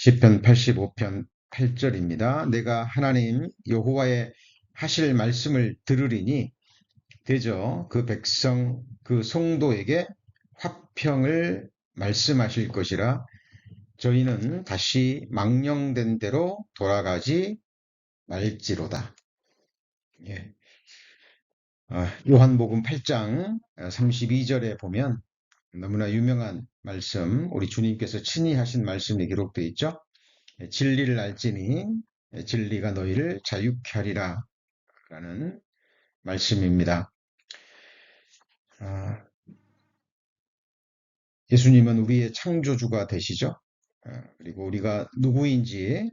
시편 85편 8절입니다. 내가 하나님 여호와의 하실 말씀을 들으리니 대저 그 백성 그 성도에게 화평을 말씀하실 것이라. 저희는 다시 망령된 대로 돌아가지 말지로다. 예. 요한복음 8장 32절에 보면 너무나 유명한 말씀, 우리 주님께서 친히 하신 말씀이 기록되어 있죠. 진리를 알지니 진리가 너희를 자유케 하리라 라는 말씀입니다. 예수님은 우리의 창조주가 되시죠. 그리고 우리가 누구인지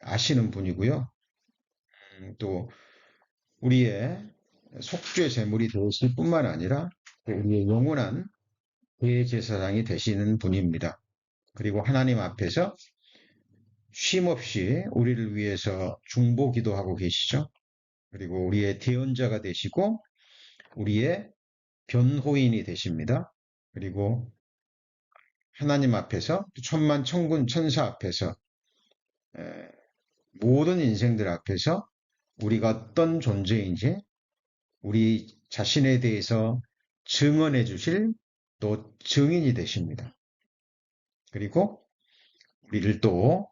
아시는 분이고요. 또 우리의 속죄 제물이 되실 뿐만 아니라 우리의 영원한 대제사장이 되시는 분입니다. 그리고 하나님 앞에서 쉼없이 우리를 위해서 중보 기도하고 계시죠. 그리고 우리의 대언자가 되시고 우리의 변호인이 되십니다. 그리고 하나님 앞에서 천만 천군 천사 앞에서 모든 인생들 앞에서 우리가 어떤 존재인지 우리 자신에 대해서 증언해 주실 또 증인이 되십니다. 그리고 우리를 또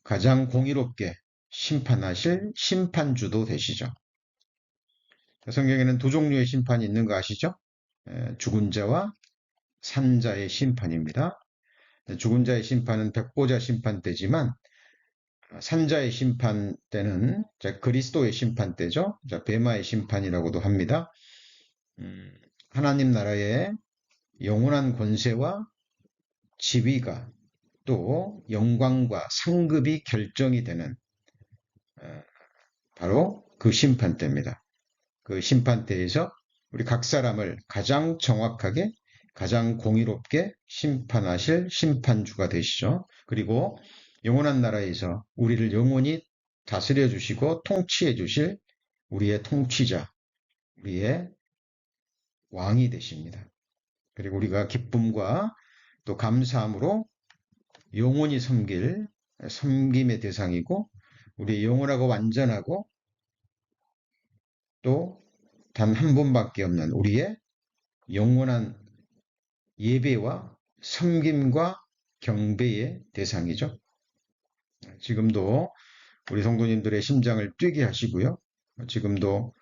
가장 공의롭게 심판하실 심판주도 되시죠. 성경에는 두 종류의 심판이 있는 거 아시죠? 죽은 자와 산 자의 심판입니다. 죽은 자의 심판은 백보자 심판 때지만 산 자의 심판 때는 그리스도의 심판 때죠. 베마의 심판이라고도 합니다. 하나님 나라의 영원한 권세와 지위가 또 영광과 상급이 결정이 되는 바로 그 심판 때입니다. 그 심판 때에서 우리 각 사람을 가장 정확하게 가장 공의롭게 심판하실 심판주가 되시죠. 그리고 영원한 나라에서 우리를 영원히 다스려 주시고 통치해 주실 우리의 통치자, 우리의 왕이 되십니다. 그리고 우리가 기쁨과 또 감사함으로 영원히 섬김의 대상이고 우리의 영원하고 완전하고 또 단 한 분밖에 없는 우리의 영원한 예배와 섬김과 경배의 대상이죠. 지금도 우리 성도님들의 심장을 뛰게 하시고요. 지금도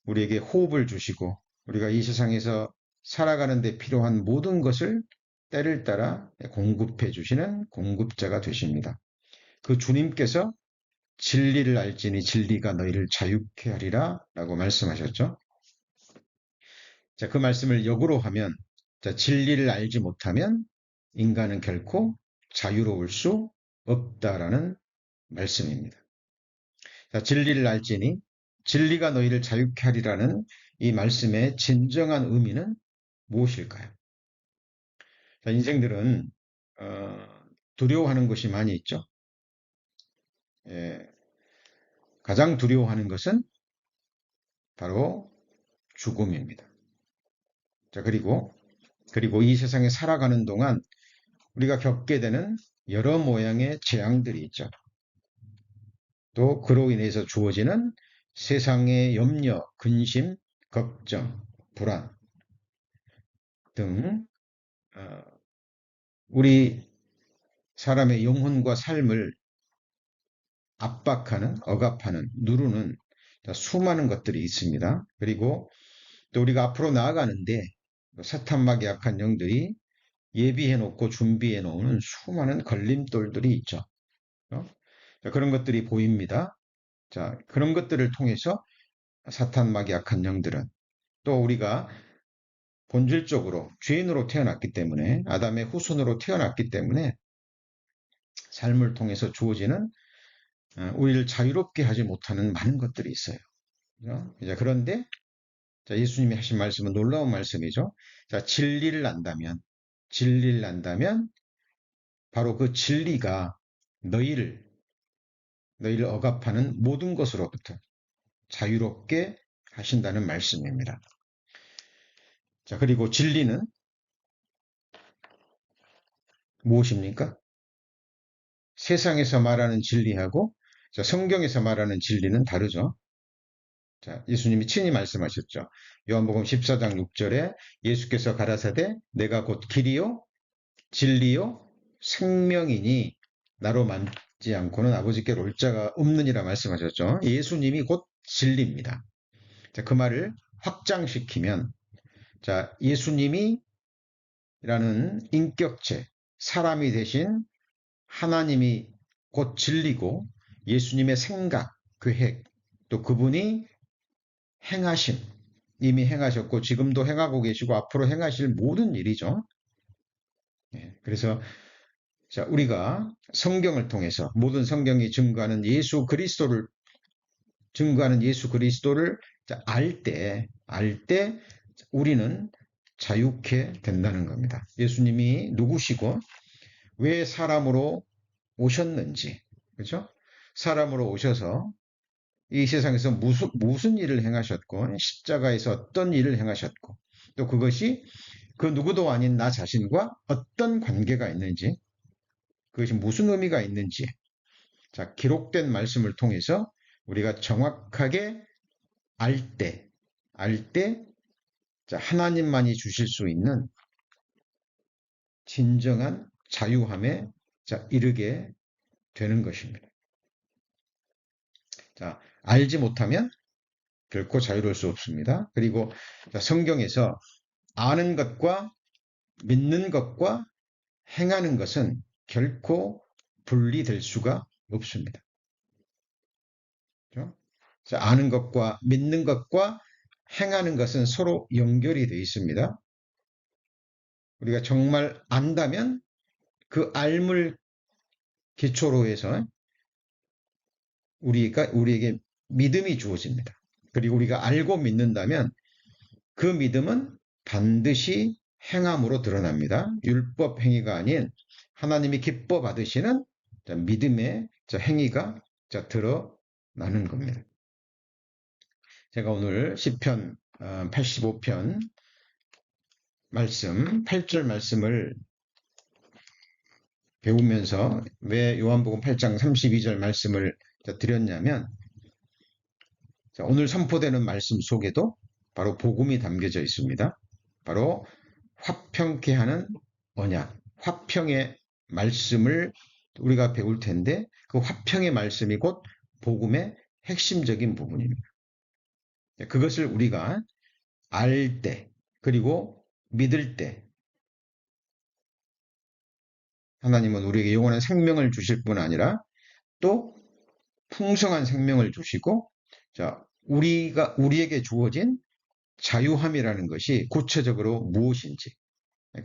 우리에게 호흡을 주시고 우리가 이 세상에서 살아가는 데 필요한 모든 것을 때를 따라 공급해 주시는 공급자가 되십니다. 그 주님께서 진리를 알지니 진리가 너희를 자유케 하리라 라고 말씀하셨죠. 자, 그 말씀을 역으로 하면 진리를 알지 못하면 인간은 결코 자유로울 수 없다라는 말씀입니다. 자, 진리를 알지니 진리가 너희를 자유케 하리라는 이 말씀의 진정한 의미는 무엇일까요? 자, 인생들은 두려워하는 것이 많이 있죠. 예, 가장 두려워하는 것은 바로 죽음입니다. 자, 그리고 이 세상에 살아가는 동안 우리가 겪게 되는 여러 모양의 재앙들이 있죠. 또 그로 인해서 주어지는 세상의 염려, 근심, 걱정, 불안 등 우리 사람의 영혼과 삶을 압박하는, 억압하는, 누르는 수많은 것들이 있습니다. 그리고 또 우리가 앞으로 나아가는데 사탄막이 약한 영들이 예비해 놓고 준비해 놓은 수많은 걸림돌들이 있죠. 그런 것들이 보입니다. 자, 그런 것들을 통해서 사탄막이 약한 영들은 또 우리가 본질적으로 죄인으로 태어났기 때문에 아담의 후손으로 태어났기 때문에 삶을 통해서 주어지는 우리를 자유롭게 하지 못하는 많은 것들이 있어요. 그런데 예수님이 하신 말씀은 놀라운 말씀이죠. 자, 진리를 안다면 바로 그 진리가 너희를 억압하는 모든 것으로부터 자유롭게 하신다는 말씀입니다. 자, 그리고 진리는 무엇입니까? 세상에서 말하는 진리하고 자, 성경에서 말하는 진리는 다르죠. 자, 예수님이 친히 말씀하셨죠. 요한복음 14장 6절에 예수께서 가라사대 내가 곧 길이요 진리요 생명이니 나로 만지 않고는 아버지께로 올 자가 없느니라 말씀하셨죠. 예수님이 곧 진리입니다. 자, 그 말을 확장시키면 자, 예수님이라는 인격체, 사람이 되신 하나님이 곧 진리고 예수님의 생각, 계획, 또 그분이 행하심, 이미 행하셨고 지금도 행하고 계시고 앞으로 행하실 모든 일이죠. 그래서 자, 우리가 성경을 통해서 모든 성경이 증거하는 예수 그리스도를 알 때 우리는 자유케 된다는 겁니다. 예수님이 누구시고 왜 사람으로 오셨는지, 그렇죠? 사람으로 오셔서 이 세상에서 무슨 일을 행하셨고 십자가에서 어떤 일을 행하셨고 또 그것이 그 누구도 아닌 나 자신과 어떤 관계가 있는지 그것이 무슨 의미가 있는지 자, 기록된 말씀을 통해서 우리가 정확하게 알 때, 자, 하나님만이 주실 수 있는 진정한 자유함에 자, 이르게 되는 것입니다. 자, 알지 못하면 결코 자유로울 수 없습니다. 그리고 자, 성경에서 아는 것과 믿는 것과 행하는 것은 결코 분리될 수가 없습니다. 그렇죠? 자, 아는 것과 믿는 것과 행하는 것은 서로 연결이 되어 있습니다. 우리가 정말 안다면 그 알물 기초로 해서 우리에게 믿음이 주어집니다. 그리고 우리가 알고 믿는다면 그 믿음은 반드시 행함으로 드러납니다. 율법 행위가 아닌 하나님이 기뻐 받으시는 믿음의 행위가 드러나는 겁니다. 제가 오늘 시편 85편 말씀 8절 말씀을 배우면서 왜 요한복음 8장 32절 말씀을 드렸냐면 오늘 선포되는 말씀 속에도 바로 복음이 담겨져 있습니다. 바로 화평케 하는 언약, 화평의 말씀을 우리가 배울 텐데 그 화평의 말씀이 곧 복음의 핵심적인 부분입니다. 그것을 우리가 알 때, 그리고 믿을 때 하나님은 우리에게 영원한 생명을 주실 뿐 아니라 또 풍성한 생명을 주시고 자, 우리에게 주어진 자유함이라는 것이 구체적으로 무엇인지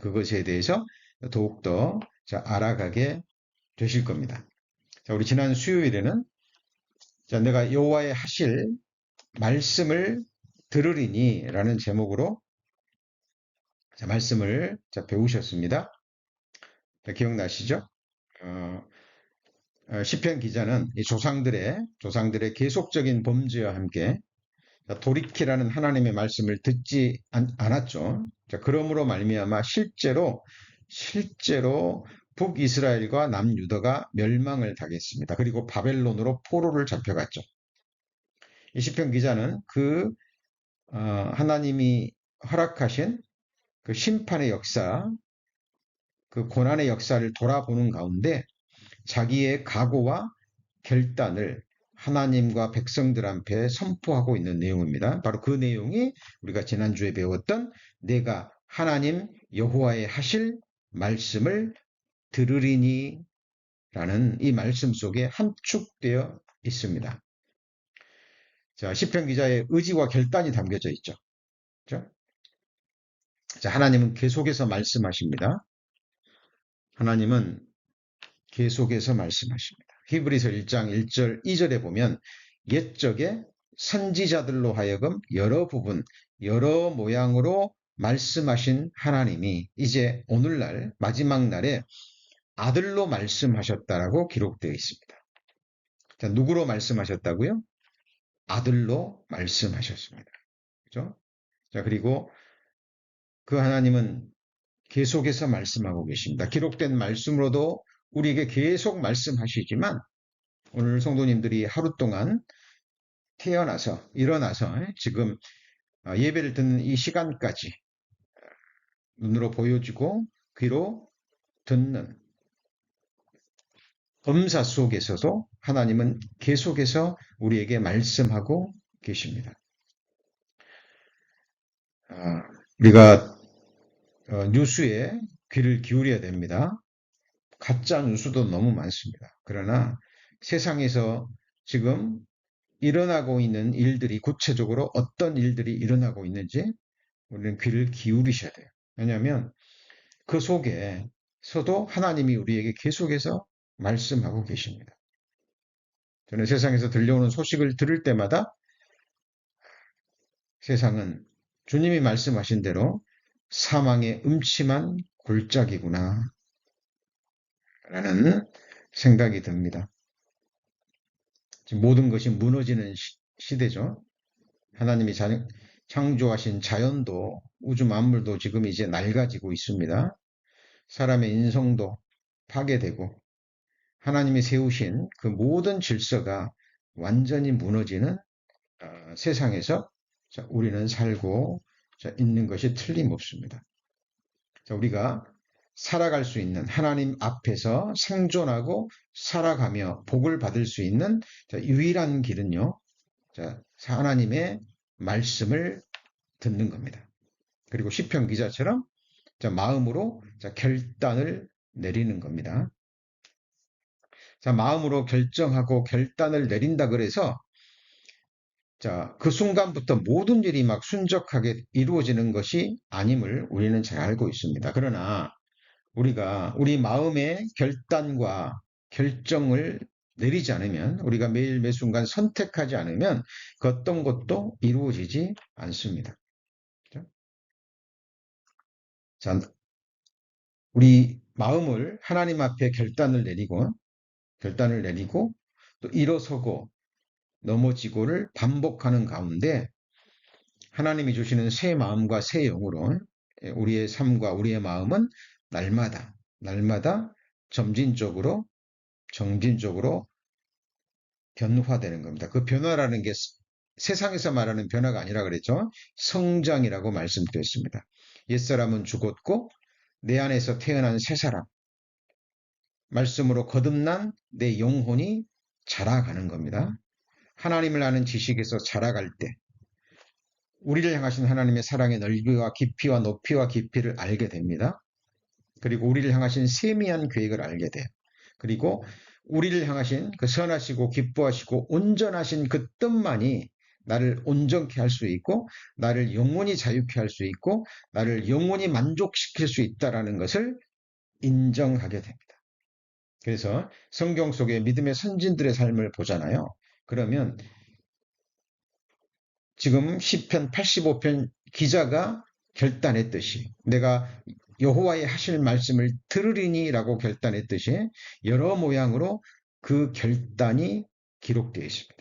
그것에 대해서 더욱더 알아가게 되실 겁니다. 자, 우리 지난 수요일에는 자, 내가 여호와의 하실 말씀을 들으리니 라는 제목으로 자, 말씀을 배우셨습니다. 자, 기억나시죠? 시편 기자는 이 조상들의 계속적인 범죄와 함께 돌이키라는 하나님의 말씀을 듣지 않았죠. 자, 그러므로 말미암아 실제로 북이스라엘과 남유다가 멸망을 당했습니다. 그리고 바벨론으로 포로를 잡혀갔죠. 이 시편 기자는 하나님이 허락하신 그 심판의 역사, 그 고난의 역사를 돌아보는 가운데 자기의 각오와 결단을 하나님과 백성들 앞에 선포하고 있는 내용입니다. 바로 그 내용이 우리가 지난주에 배웠던 내가 하나님 여호와의 하실 말씀을 들으리니 라는 이 말씀 속에 함축되어 있습니다. 자, 시편 기자의 의지와 결단이 담겨져 있죠. 그렇죠? 자, 하나님은 계속해서 말씀하십니다. 하나님은 계속해서 말씀하십니다. 히브리서 1장 1절 2절에 보면 옛적에 선지자들로 하여금 여러 부분, 여러 모양으로 말씀하신 하나님이 이제 오늘날 마지막 날에 아들로 말씀하셨다라고 기록되어 있습니다. 자, 누구로 말씀하셨다고요? 아들로 말씀하셨습니다. 그죠? 자, 그리고 그 하나님은 계속해서 말씀하고 계십니다. 기록된 말씀으로도 우리에게 계속 말씀하시지만 오늘 성도님들이 하루 동안 태어나서 일어나서 지금 예배를 듣는 이 시간까지 눈으로 보여주고 귀로 듣는 검사 속에서도 하나님은 계속해서 우리에게 말씀하고 계십니다. 우리가 뉴스에 귀를 기울여야 됩니다. 가짜 뉴스도 너무 많습니다. 그러나 세상에서 지금 일어나고 있는 일들이 구체적으로 어떤 일들이 일어나고 있는지 우리는 귀를 기울이셔야 돼요. 왜냐하면 그 속에서도 하나님이 우리에게 계속해서 말씀하고 계십니다. 저는 세상에서 들려오는 소식을 들을 때마다 세상은 주님이 말씀하신 대로 사망의 음침한 골짜기구나 라는 생각이 듭니다. 지금 모든 것이 무너지는 시대죠. 하나님이 창조하신 자연도 우주 만물도 지금 이제 낡아지고 있습니다. 사람의 인성도 파괴되고 하나님이 세우신 그 모든 질서가 완전히 무너지는 세상에서 우리는 살고 있는 것이 틀림없습니다. 우리가 살아갈 수 있는 하나님 앞에서 생존하고 살아가며 복을 받을 수 있는 유일한 길은요. 하나님의 말씀을 듣는 겁니다. 그리고 시편 기자처럼 마음으로 결단을 내리는 겁니다. 마음으로 결정하고 결단을 내린다 그래서 그 순간부터 모든 일이 막 순적하게 이루어지는 것이 아님을 우리는 잘 알고 있습니다. 그러나 우리가 우리 마음의 결단과 결정을 내리지 않으면, 우리가 매일 매 순간 선택하지 않으면 그 어떤 것도 이루어지지 않습니다. 그렇죠? 자, 우리 마음을 하나님 앞에 결단을 내리고 또 일어서고 넘어지고를 반복하는 가운데 하나님이 주시는 새 마음과 새 영으로 우리의 삶과 우리의 마음은 날마다 점진적으로 변화되는 겁니다. 그 변화라는 게 세상에서 말하는 변화가 아니라 그랬죠. 성장이라고 말씀드렸습니다. 옛사람은 죽었고 내 안에서 태어난 새 사람, 말씀으로 거듭난 내 영혼이 자라가는 겁니다. 하나님을 아는 지식에서 자라갈 때 우리를 향하신 하나님의 사랑의 넓이와 깊이와 높이와 깊이를 알게 됩니다. 그리고 우리를 향하신 세미한 계획을 알게 돼요. 그리고 우리를 향하신 그 선하시고 기뻐하시고 온전하신 그 뜻만이 나를 온전케 할 수 있고 나를 영원히 자유케 할 수 있고 나를 영원히 만족시킬 수 있다는 것을 인정하게 됩니다. 그래서 성경 속에 믿음의 선진들의 삶을 보잖아요. 그러면 지금 시편 85편 기자가 결단했듯이 내가 여호와의 하실 말씀을 들으리니라고 결단했듯이 여러 모양으로 그 결단이 기록되어 있습니다.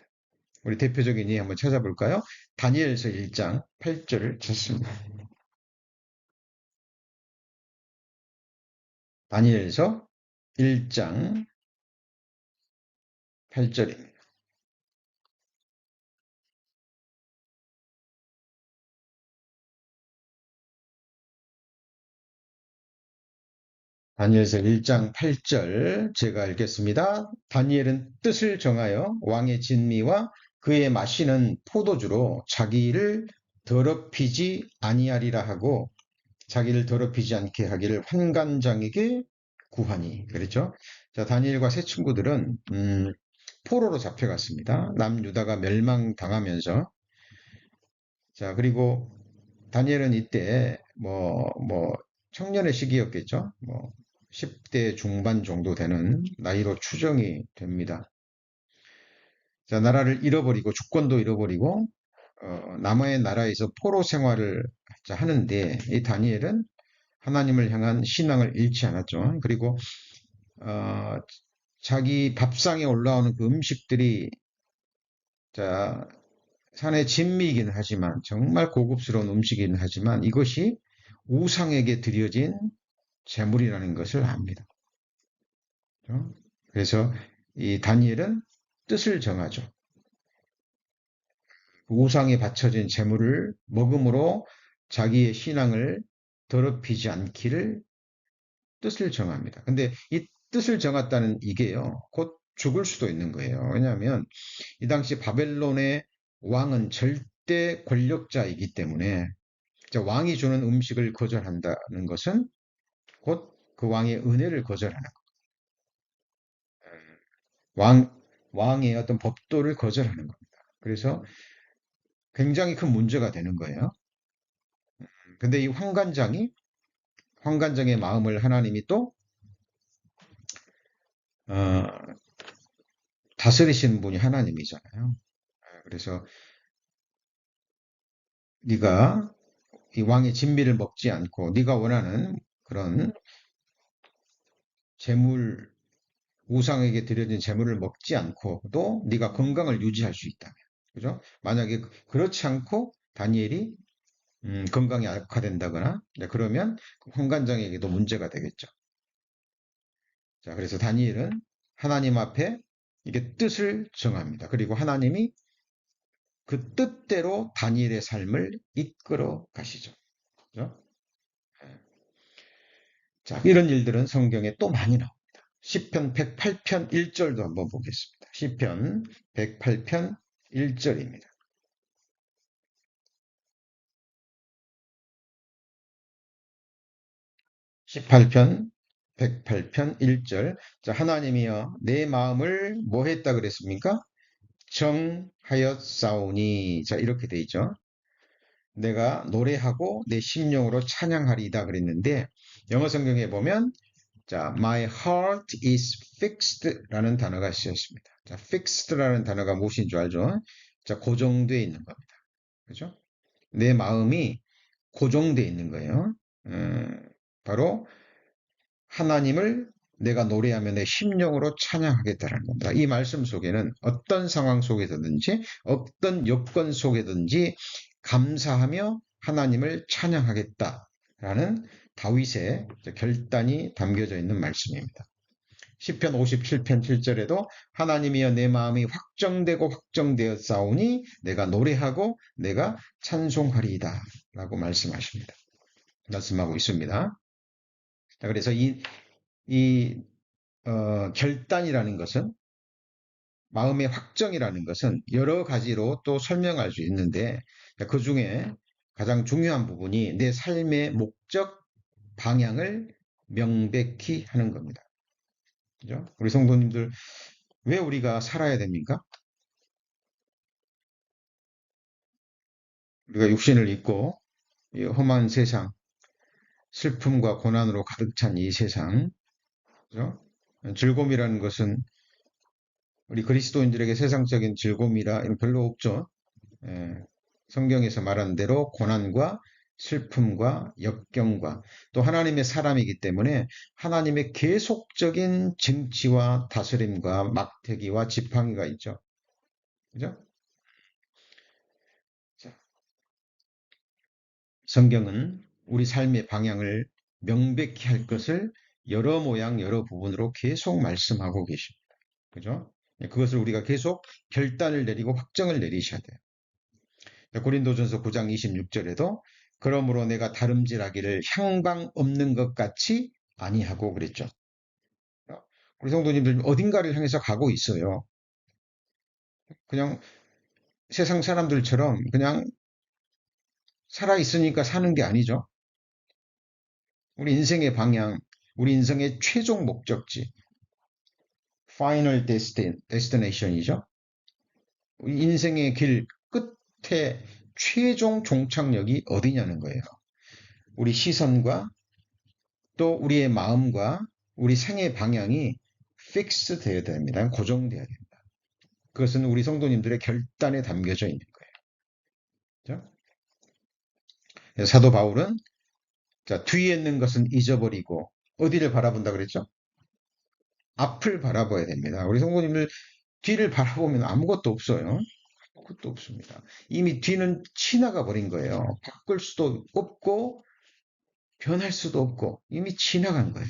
우리 대표적인 예 한번 찾아볼까요? 다니엘서 1장 8절을 찾습니다. 다니엘서 1장 8절입니다. 다니엘서 1장 8절 제가 읽겠습니다. 다니엘은 뜻을 정하여 왕의 진미와 그의 마시는 포도주로 자기를 더럽히지 아니하리라 하고 자기를 더럽히지 않게 하기를 환관장에게 구하니. 그렇죠? 자, 다니엘과 세 친구들은 포로로 잡혀갔습니다. 남유다가 멸망당하면서. 자, 그리고 다니엘은 이때 청년의 시기였겠죠. 10대 중반 정도 되는 나이로 추정이 됩니다. 자, 나라를 잃어버리고 주권도 잃어버리고 남의 나라에서 포로 생활을 하는데 이 다니엘은 하나님을 향한 신앙을 잃지 않았죠. 그리고 자기 밥상에 올라오는 그 음식들이 산의 진미이긴 하지만 정말 고급스러운 음식이긴 하지만 이것이 우상에게 드려진 제물이라는 것을 압니다. 그죠? 그래서 이 다니엘은 뜻을 정하죠. 우상에 바쳐진 재물을 먹음으로 자기의 신앙을 더럽히지 않기를 뜻을 정합니다. 근데 이 뜻을 정했다는 이게요, 곧 죽을 수도 있는 거예요. 왜냐하면 이 당시 바벨론의 왕은 절대 권력자이기 때문에 왕이 주는 음식을 거절한다는 것은 곧 그 왕의 은혜를 거절하는 거예요. 왕의 어떤 법도를 거절하는 겁니다. 그래서 굉장히 큰 문제가 되는 거예요. 근데 이 황관장의 마음을 하나님이 또 어, 다스리시는 분이 하나님이잖아요. 그래서 네가 이 왕의 진미를 먹지 않고 네가 원하는 그런 재물, 우상에게 드려진 재물을 먹지 않고도 네가 건강을 유지할 수 있다면, 그죠? 만약에 그렇지 않고 다니엘이 건강이 악화된다거나, 그러면 황관장에게도 문제가 되겠죠. 자, 그래서 다니엘은 하나님 앞에 이게 뜻을 정합니다. 그리고 하나님이 그 뜻대로 다니엘의 삶을 이끌어 가시죠. 그죠? 예. 자, 이런 일들은 성경에 또 많이 나옵니다. 시편 108편 1절도 한번 보겠습니다. 시편 108편 1절입니다. (18편) 108편 1절. 자, 하나님이여 내 마음을 뭐 했다 그랬습니까? 정하였사오니. 자, 이렇게 돼 있죠. 내가 노래하고 내 심령으로 찬양하리이다 그랬는데, 영어 성경에 보면 자, my heart is fixed라는 단어가 쓰였습니다. 자, fixed라는 단어가 무엇인 줄 알죠? 자, 고정되어 있는 겁니다. 그죠? 내 마음이 고정되어 있는 거예요. 바로 하나님을 내가 노래하며 내 심령으로 찬양하겠다는 겁니다. 이 말씀 속에는 어떤 상황 속에서든지 어떤 여건 속에든지 감사하며 하나님을 찬양하겠다라는 다윗의 결단이 담겨져 있는 말씀입니다. 시편 57편 7절에도 하나님이여 내 마음이 확정되고 확정되었사오니 내가 노래하고 내가 찬송하리이다 라고 말씀하고 있습니다. 그래서 이 결단이라는 것은, 마음의 확정이라는 것은 여러 가지로 또 설명할 수 있는데, 그 중에 가장 중요한 부분이 내 삶의 목적, 방향을 명백히 하는 겁니다. 그죠? 우리 성도님들, 왜 우리가 살아야 됩니까? 우리가 육신을 입고 이 험한 세상, 슬픔과 고난으로 가득 찬 이 세상, 그죠? 즐거움이라는 것은 우리 그리스도인들에게 세상적인 즐거움이라 별로 없죠. 예, 성경에서 말한 대로 고난과 슬픔과 역경과 또 하나님의 사람이기 때문에 하나님의 계속적인 증치와 다스림과 막대기와 지팡이가 있죠. 그죠? 자, 성경은 우리 삶의 방향을 명백히 할 것을 여러 모양 여러 부분으로 계속 말씀하고 계십니다. 그죠? 그것을 우리가 계속 결단을 내리고 확정을 내리셔야 돼요. 고린도전서 9장 26절에도 그러므로 내가 다름질하기를 향방 없는 것 같이 아니하고 그랬죠. 우리 성도님들 어딘가를 향해서 가고 있어요. 그냥 세상 사람들처럼 그냥 살아 있으니까 사는 게 아니죠. 우리 인생의 방향, 우리 인생의 최종 목적지, Final Destination이죠. 우리 인생의 길 끝에 최종 종착역이 어디냐는 거예요. 우리 시선과 또 우리의 마음과 우리 생의 방향이 픽스 되어야 됩니다. 고정되어야 됩니다. 그것은 우리 성도님들의 결단에 담겨져 있는 거예요. 그렇죠? 사도 바울은 자, 뒤에 있는 것은 잊어버리고 어디를 바라본다 그랬죠? 앞을 바라봐야 됩니다. 우리 성도님들 뒤를 바라보면 아무것도 없어요. 아무것도 없습니다. 이미 뒤는 지나가 버린 거예요. 바꿀 수도 없고 변할 수도 없고 이미 지나간 거예요.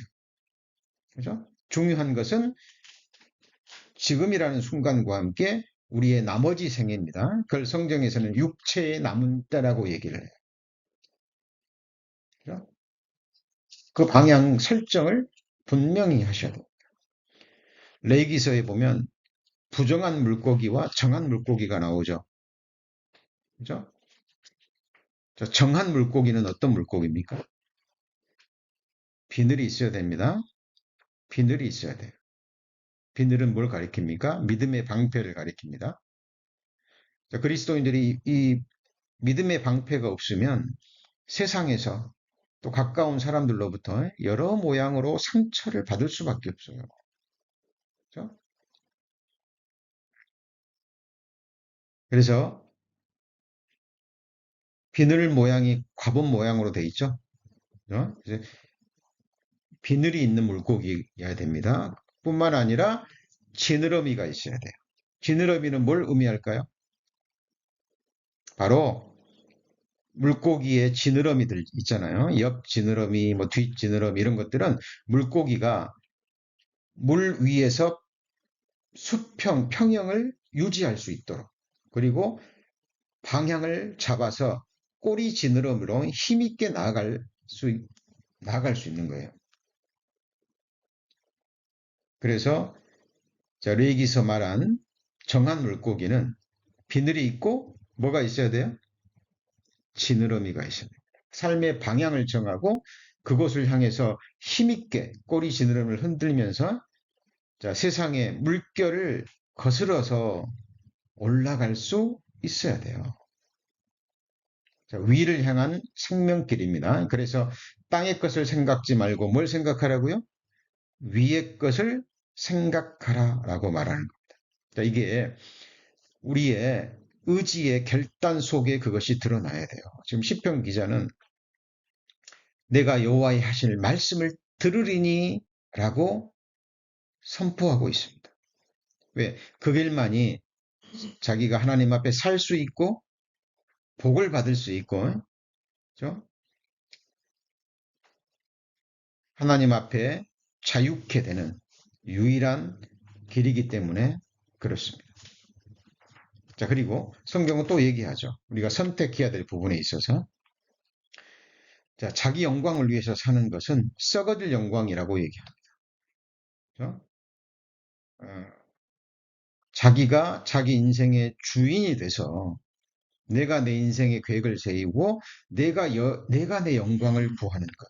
그죠? 중요한 것은 지금이라는 순간과 함께 우리의 나머지 생애입니다. 그걸 성경에서는 육체의 남은 때라고 얘기를 해요. 그죠? 그 방향 설정을 분명히 하셔야 돼요. 레위기서에 보면 부정한 물고기와 정한 물고기가 나오죠. 그죠? 정한 물고기는 어떤 물고기입니까? 비늘이 있어야 됩니다. 비늘이 있어야 돼요. 비늘은 뭘 가리킵니까? 믿음의 방패를 가리킵니다. 그리스도인들이 이 믿음의 방패가 없으면 세상에서 또 가까운 사람들로부터 여러 모양으로 상처를 받을 수밖에 없어요. 그렇죠? 그래서 비늘 모양이 과분 모양으로 돼 있죠. 그래서 비늘이 있는 물고기여야 됩니다. 뿐만 아니라 지느러미가 있어야 돼요. 지느러미는 뭘 의미할까요? 바로 물고기의 지느러미들 있잖아요. 옆 지느러미, 뭐 뒷 지느러미 이런 것들은 물고기가 물 위에서 평형을 유지할 수 있도록 그리고 방향을 잡아서 꼬리 지느러미로 힘있게 나아갈 수 있는 거예요. 그래서 레이기서 말한 정한 물고기는 비늘이 있고 뭐가 있어야 돼요? 지느러미가 있어야 돼요. 삶의 방향을 정하고 그곳을 향해서 힘있게 꼬리 지느러미를 흔들면서 세상의 물결을 거스러서 올라갈 수 있어야 돼요. 위를 향한 생명길입니다. 그래서 땅의 것을 생각지 말고 뭘 생각하라고요? 위의 것을 생각하라라고 말하는 겁니다. 이게 우리의 의지의 결단 속에 그것이 드러나야 돼요. 지금 시편 기자는 내가 여호와의 하실 말씀을 들으리니 라고 선포하고 있습니다. 왜? 그 길만이 자기가 하나님 앞에 살 수 있고 복을 받을 수 있고 그렇죠? 하나님 앞에 자유케 되는 유일한 길이기 때문에 그렇습니다. 자, 그리고 성경은 또 얘기하죠. 우리가 선택해야 될 부분에 있어서 자, 자기 영광을 위해서 사는 것은 썩어질 영광이라고 얘기합니다. 그렇죠? 자기가 자기 인생의 주인이 돼서 내가 내 인생의 계획을 세우고 내가 내 영광을 구하는 것.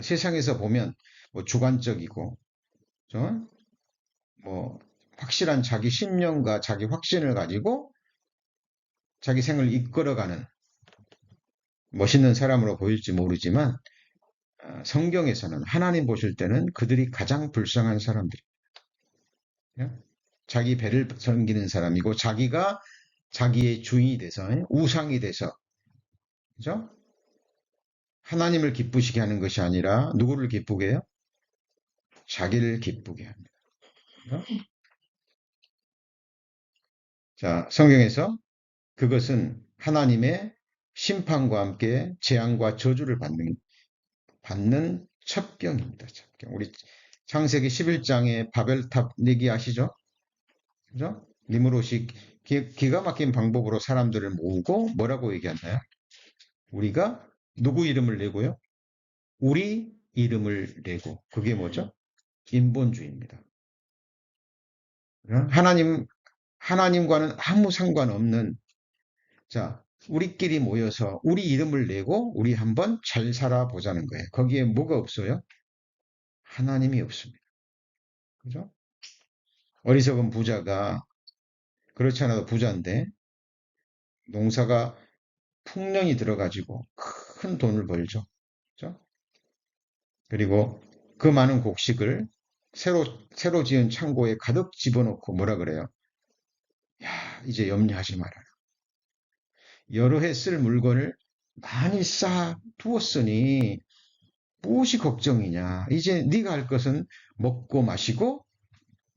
세상에서 보면 뭐 주관적이고 그렇죠? 뭐 확실한 자기 신념과 자기 확신을 가지고 자기 생을 이끌어가는 멋있는 사람으로 보일지 모르지만 성경에서는 하나님 보실 때는 그들이 가장 불쌍한 사람들이에요. 자기 배를 섬기는 사람이고 자기가 자기의 주인이 돼서 우상이 돼서 그죠? 하나님을 기쁘시게 하는 것이 아니라 누구를 기쁘게 해요? 자기를 기쁘게 합니다. 그죠? 자, 성경에서 그것은 하나님의 심판과 함께 재앙과 저주를 받는 첩경입니다. 첩경. 우리 창세기 11장의 바벨탑 얘기 아시죠? 그죠? 니무롯이 기가 막힌 방법으로 사람들을 모으고 뭐라고 얘기하나요? 우리가 누구 이름을 내고요? 우리 이름을 내고 그게 뭐죠? 인본주의입니다. 하나님과는 아무 상관없는 자 우리끼리 모여서 우리 이름을 내고 우리 한번 잘 살아보자는 거예요. 거기에 뭐가 없어요? 하나님이 없습니다. 그죠? 어리석은 부자가 그렇지 않아도 부자인데 농사가 풍년이 들어가지고 큰 돈을 벌죠. 그죠? 그리고 그 많은 곡식을 새로 지은 창고에 가득 집어넣고 뭐라 그래요? 야, 이제 염려하지 말아라. 여러 해 쓸 물건을 많이 쌓아 두었으니 무엇이 걱정이냐. 이제 네가 할 것은 먹고 마시고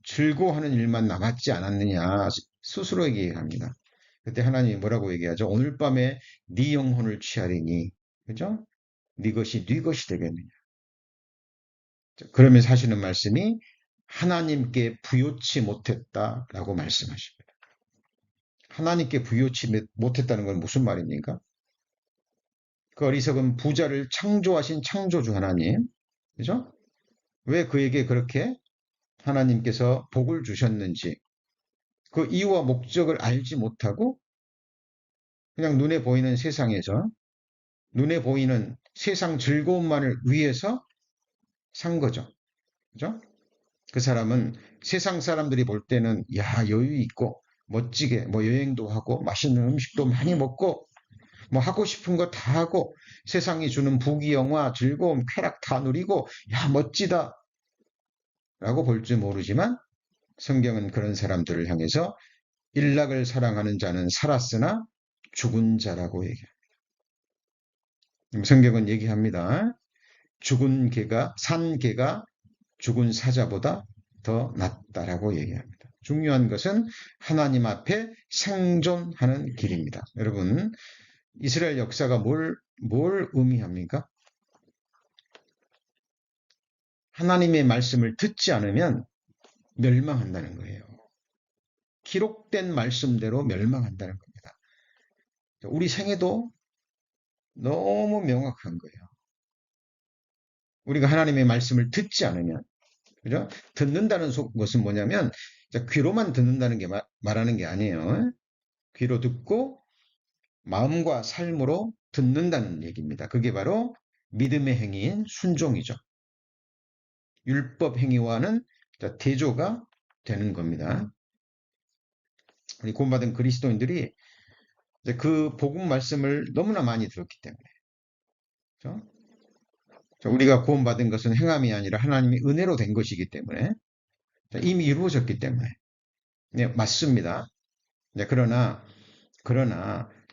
즐거워하는 일만 남았지 않았느냐. 스스로에게 얘기합니다. 그때 하나님이 뭐라고 얘기하죠? 오늘 밤에 네 영혼을 취하리니 그죠? 네 것이 되겠느냐. 그러면서 하시는 말씀이 하나님께 부요치 못했다라고 말씀하십니다. 하나님께 부요치 못했다는 건 무슨 말입니까? 그 어리석은 부자를 창조하신 창조주 하나님, 그죠? 왜 그에게 그렇게 하나님께서 복을 주셨는지 그 이유와 목적을 알지 못하고 그냥 눈에 보이는 세상에서 눈에 보이는 세상 즐거움만을 위해서 산 거죠. 그죠? 그 사람은 세상 사람들이 볼 때는 야, 여유 있고 멋지게 뭐 여행도 하고 맛있는 음식도 많이 먹고 뭐 하고 싶은 거 다 하고 세상이 주는 부귀영화, 즐거움, 쾌락 다 누리고 야, 멋지다 라고 볼 줄 모르지만 성경은 그런 사람들을 향해서 일락을 사랑하는 자는 살았으나 죽은 자라고 얘기해요. 성경은 얘기합니다. 죽은 개가, 산 개가 죽은 사자보다 더 낫다라고 얘기합니다. 중요한 것은 하나님 앞에 생존하는 길입니다. 여러분, 이스라엘 역사가 뭘 의미합니까? 하나님의 말씀을 듣지 않으면 멸망한다는 거예요. 기록된 말씀대로 멸망한다는 겁니다. 우리 생애도 너무 명확한 거예요. 우리가 하나님의 말씀을 듣지 않으면, 그죠? 듣는다는 것은 뭐냐면, 귀로만 듣는다는 게 말하는 게 아니에요. 귀로 듣고 마음과 삶으로 듣는다는 얘기입니다. 그게 바로 믿음의 행위인 순종이죠. 율법 행위와는 대조가 되는 겁니다. 우리 구원받은 그리스도인들이 그 복음 말씀을 너무나 많이 들었기 때문에, 그렇죠? 우리가 구원받은 것은 행함이 아니라 하나님의 은혜로 된 것이기 때문에 이미 이루어졌기 때문에 네, 맞습니다. 네, 그러나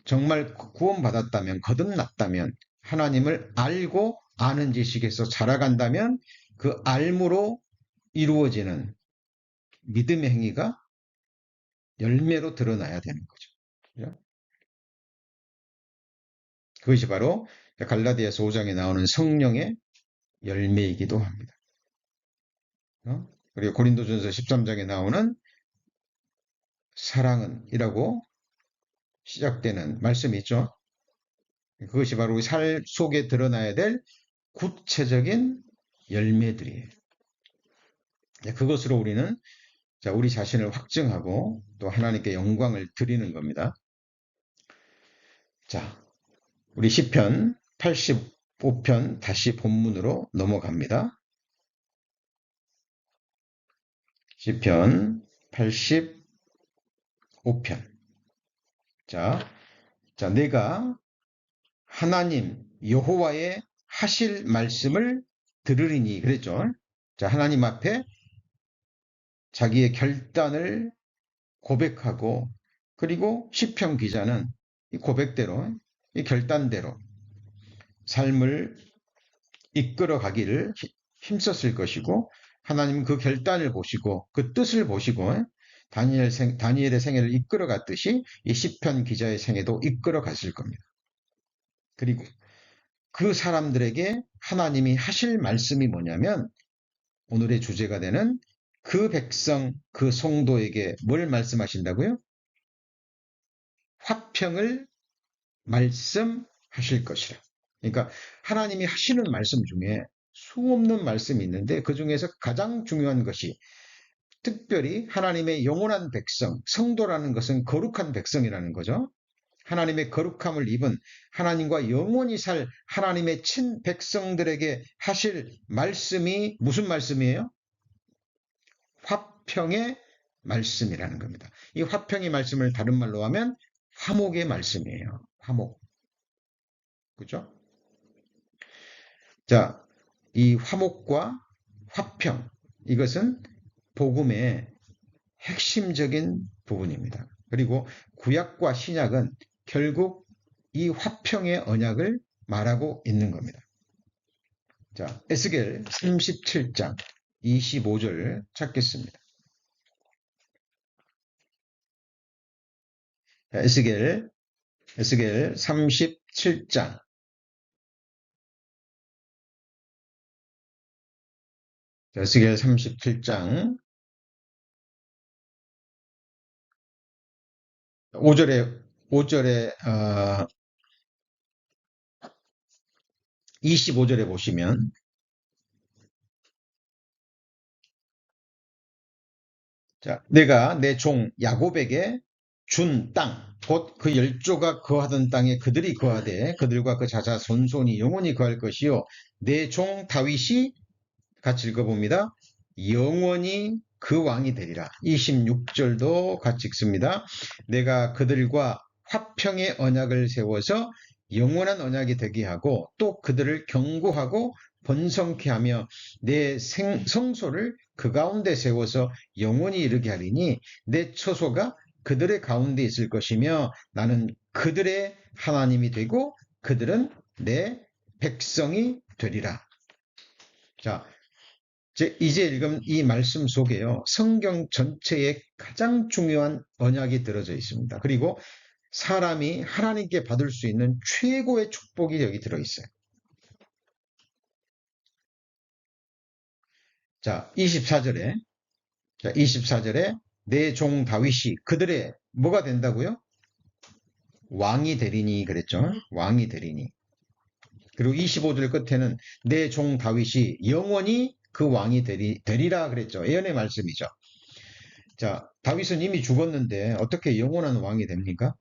정말 구원받았다면 거듭났다면 하나님을 알고 아는 지식에서 자라간다면 그 알므로 이루어지는 믿음의 행위가 열매로 드러나야 되는 거죠. 그죠? 그것이 바로 갈라디아서 5장에 나오는 성령의 열매이기도 합니다. 그리고 고린도전서 13장에 나오는 사랑은 이라고 시작되는 말씀이 있죠. 그것이 바로 우리 삶 속에 드러나야 될 구체적인 열매들이에요. 그것으로 우리는 우리 자신을 확증하고 또 하나님께 영광을 드리는 겁니다. 자, 우리 시편 85편 다시 본문으로 넘어갑니다. 시편 85편. 자, 내가 하나님 여호와의 하실 말씀을 들으리니 그랬죠. 자, 하나님 앞에 자기의 결단을 고백하고 그리고 시편 기자는 이 고백대로 이 결단대로 삶을 이끌어 가기를 힘썼을 것이고 하나님 그 결단을 보시고 그 뜻을 보시고 다니엘의 생애를 이끌어 갔듯이 이 시편 기자의 생애도 이끌어 갔을 겁니다. 그리고 그 사람들에게 하나님이 하실 말씀이 뭐냐면 오늘의 주제가 되는 그 백성, 그 성도에게 뭘 말씀하신다고요? 화평을 말씀하실 것이라. 그러니까 하나님이 하시는 말씀 중에 수없는 말씀이 있는데 그 중에서 가장 중요한 것이 특별히 하나님의 영원한 백성, 성도라는 것은 거룩한 백성이라는 거죠. 하나님의 거룩함을 입은 하나님과 영원히 살 하나님의 친 백성들에게 하실 말씀이 무슨 말씀이에요? 화평의 말씀이라는 겁니다. 이 화평의 말씀을 다른 말로 하면 화목의 말씀이에요. 화목. 그죠? 자, 이 화목과 화평, 이것은 복음의 핵심적인 부분입니다. 그리고 구약과 신약은 결국 이 화평의 언약을 말하고 있는 겁니다. 자, 에스겔 37장 25절 찾겠습니다. 자, 에스겔 37장 에스겔 37장 5절에 25절에 보시면, 자, 내가 내 종 야곱에게 준 땅, 곧 그 열조가 거하던 땅에 그들이 거하되 그들과 그 자자손손이 영원히 거할 것이요 내 종 다윗이, 같이 읽어봅니다. 영원히 그 왕이 되리라. 26절도 같이 읽습니다. 내가 그들과 화평의 언약을 세워서 영원한 언약이 되게 하고 또 그들을 견고하고 번성케 하며 내 성소를 그 가운데 세워서 영원히 이르게 하리니 내 처소가 그들의 가운데 있을 것이며 나는 그들의 하나님이 되고 그들은 내 백성이 되리라. 자, 이제 읽은 이 말씀 속에요, 성경 전체에 가장 중요한 언약이 들어져 있습니다. 그리고 사람이 하나님께 받을 수 있는 최고의 축복이 여기 들어있어요. 자, 24절에 내 종 다윗이 그들의 뭐가 된다고요? 왕이 되리니 그랬죠. 왕이 되리니. 그리고 25절 끝에는 내 종 다윗이 영원히 그 왕이 되리라 그랬죠. 예언의 말씀이죠. 자, 다윗은 이미 죽었는데 어떻게 영원한 왕이 됩니까?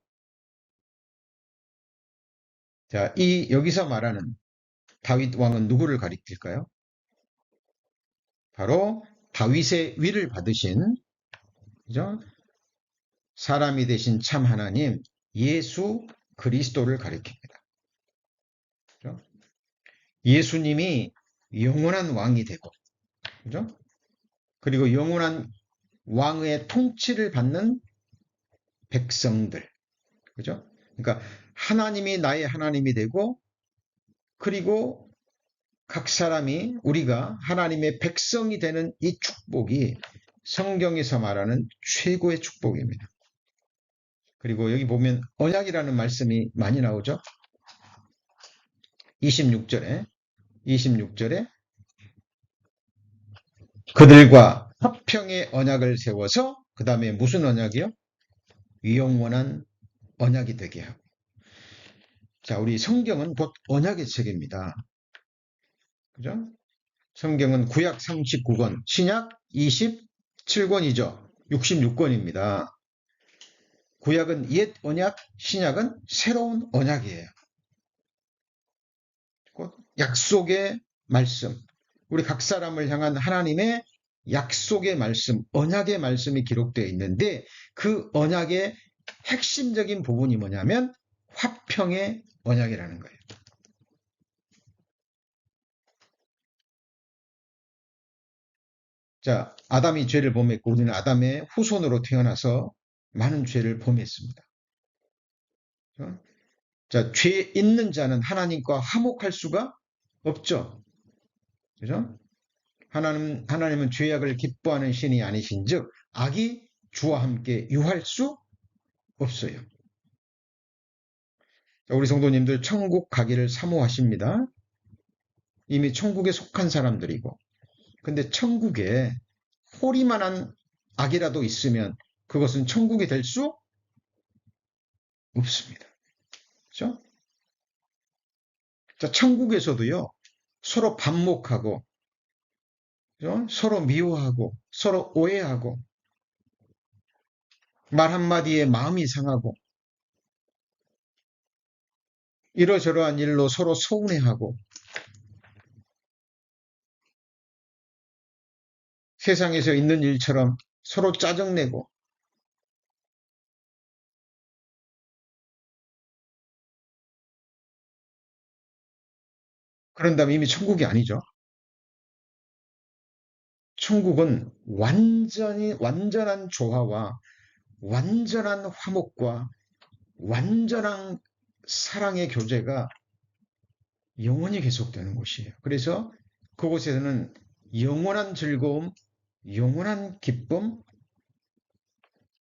자, 여기서 말하는 다윗 왕은 누구를 가리킬까요? 바로 다윗의 위를 받으신, 그죠? 사람이 되신 참 하나님 예수 그리스도를 가리킵니다. 그죠? 예수님이 영원한 왕이 되고, 그죠? 그리고 영원한 왕의 통치를 받는 백성들, 그죠? 그러니까 하나님이 나의 하나님이 되고, 그리고 각 사람이, 우리가 하나님의 백성이 되는 이 축복이 성경에서 말하는 최고의 축복입니다. 그리고 여기 보면 언약이라는 말씀이 많이 나오죠. 26절에 그들과 화평의 언약을 세워서, 그 다음에 무슨 언약이요? 영원한 언약이 되게 하고. 자, 우리 성경은 곧 언약의 책입니다. 그죠? 성경은 구약 39권, 신약 27권이죠. 66권입니다. 구약은 옛 언약, 신약은 새로운 언약이에요. 곧 약속의 말씀, 우리 각 사람을 향한 하나님의 약속의 말씀, 언약의 말씀이 기록되어 있는데 그 언약의 핵심적인 부분이 뭐냐면 화평의 언약이라는 거예요. 자, 아담이 죄를 범했고 우리는 아담의 후손으로 태어나서 많은 죄를 범했습니다. 자, 죄 있는 자는 하나님과 화목할 수가 없죠. 그죠? 하나님은 죄악을 기뻐하는 신이 아니신즉 악이 주와 함께 유할 수 없어요. 자, 우리 성도님들 천국 가기를 사모하십니다. 이미 천국에 속한 사람들이고, 근데 천국에 호리만한 악이라도 있으면 그것은 천국이 될 수 없습니다. 그렇죠? 자, 천국에서도요, 서로 반목하고, 그렇죠? 서로 미워하고, 서로 오해하고, 말 한마디에 마음이 상하고, 이러저러한 일로 서로 서운해하고, 세상에서 있는 일처럼 서로 짜증내고, 그런다면 이미 천국이 아니죠. 천국은 완전한 조화와 완전한 화목과 완전한 사랑의 교제가 영원히 계속되는 곳이에요. 그래서 그곳에서는 영원한 즐거움, 영원한 기쁨,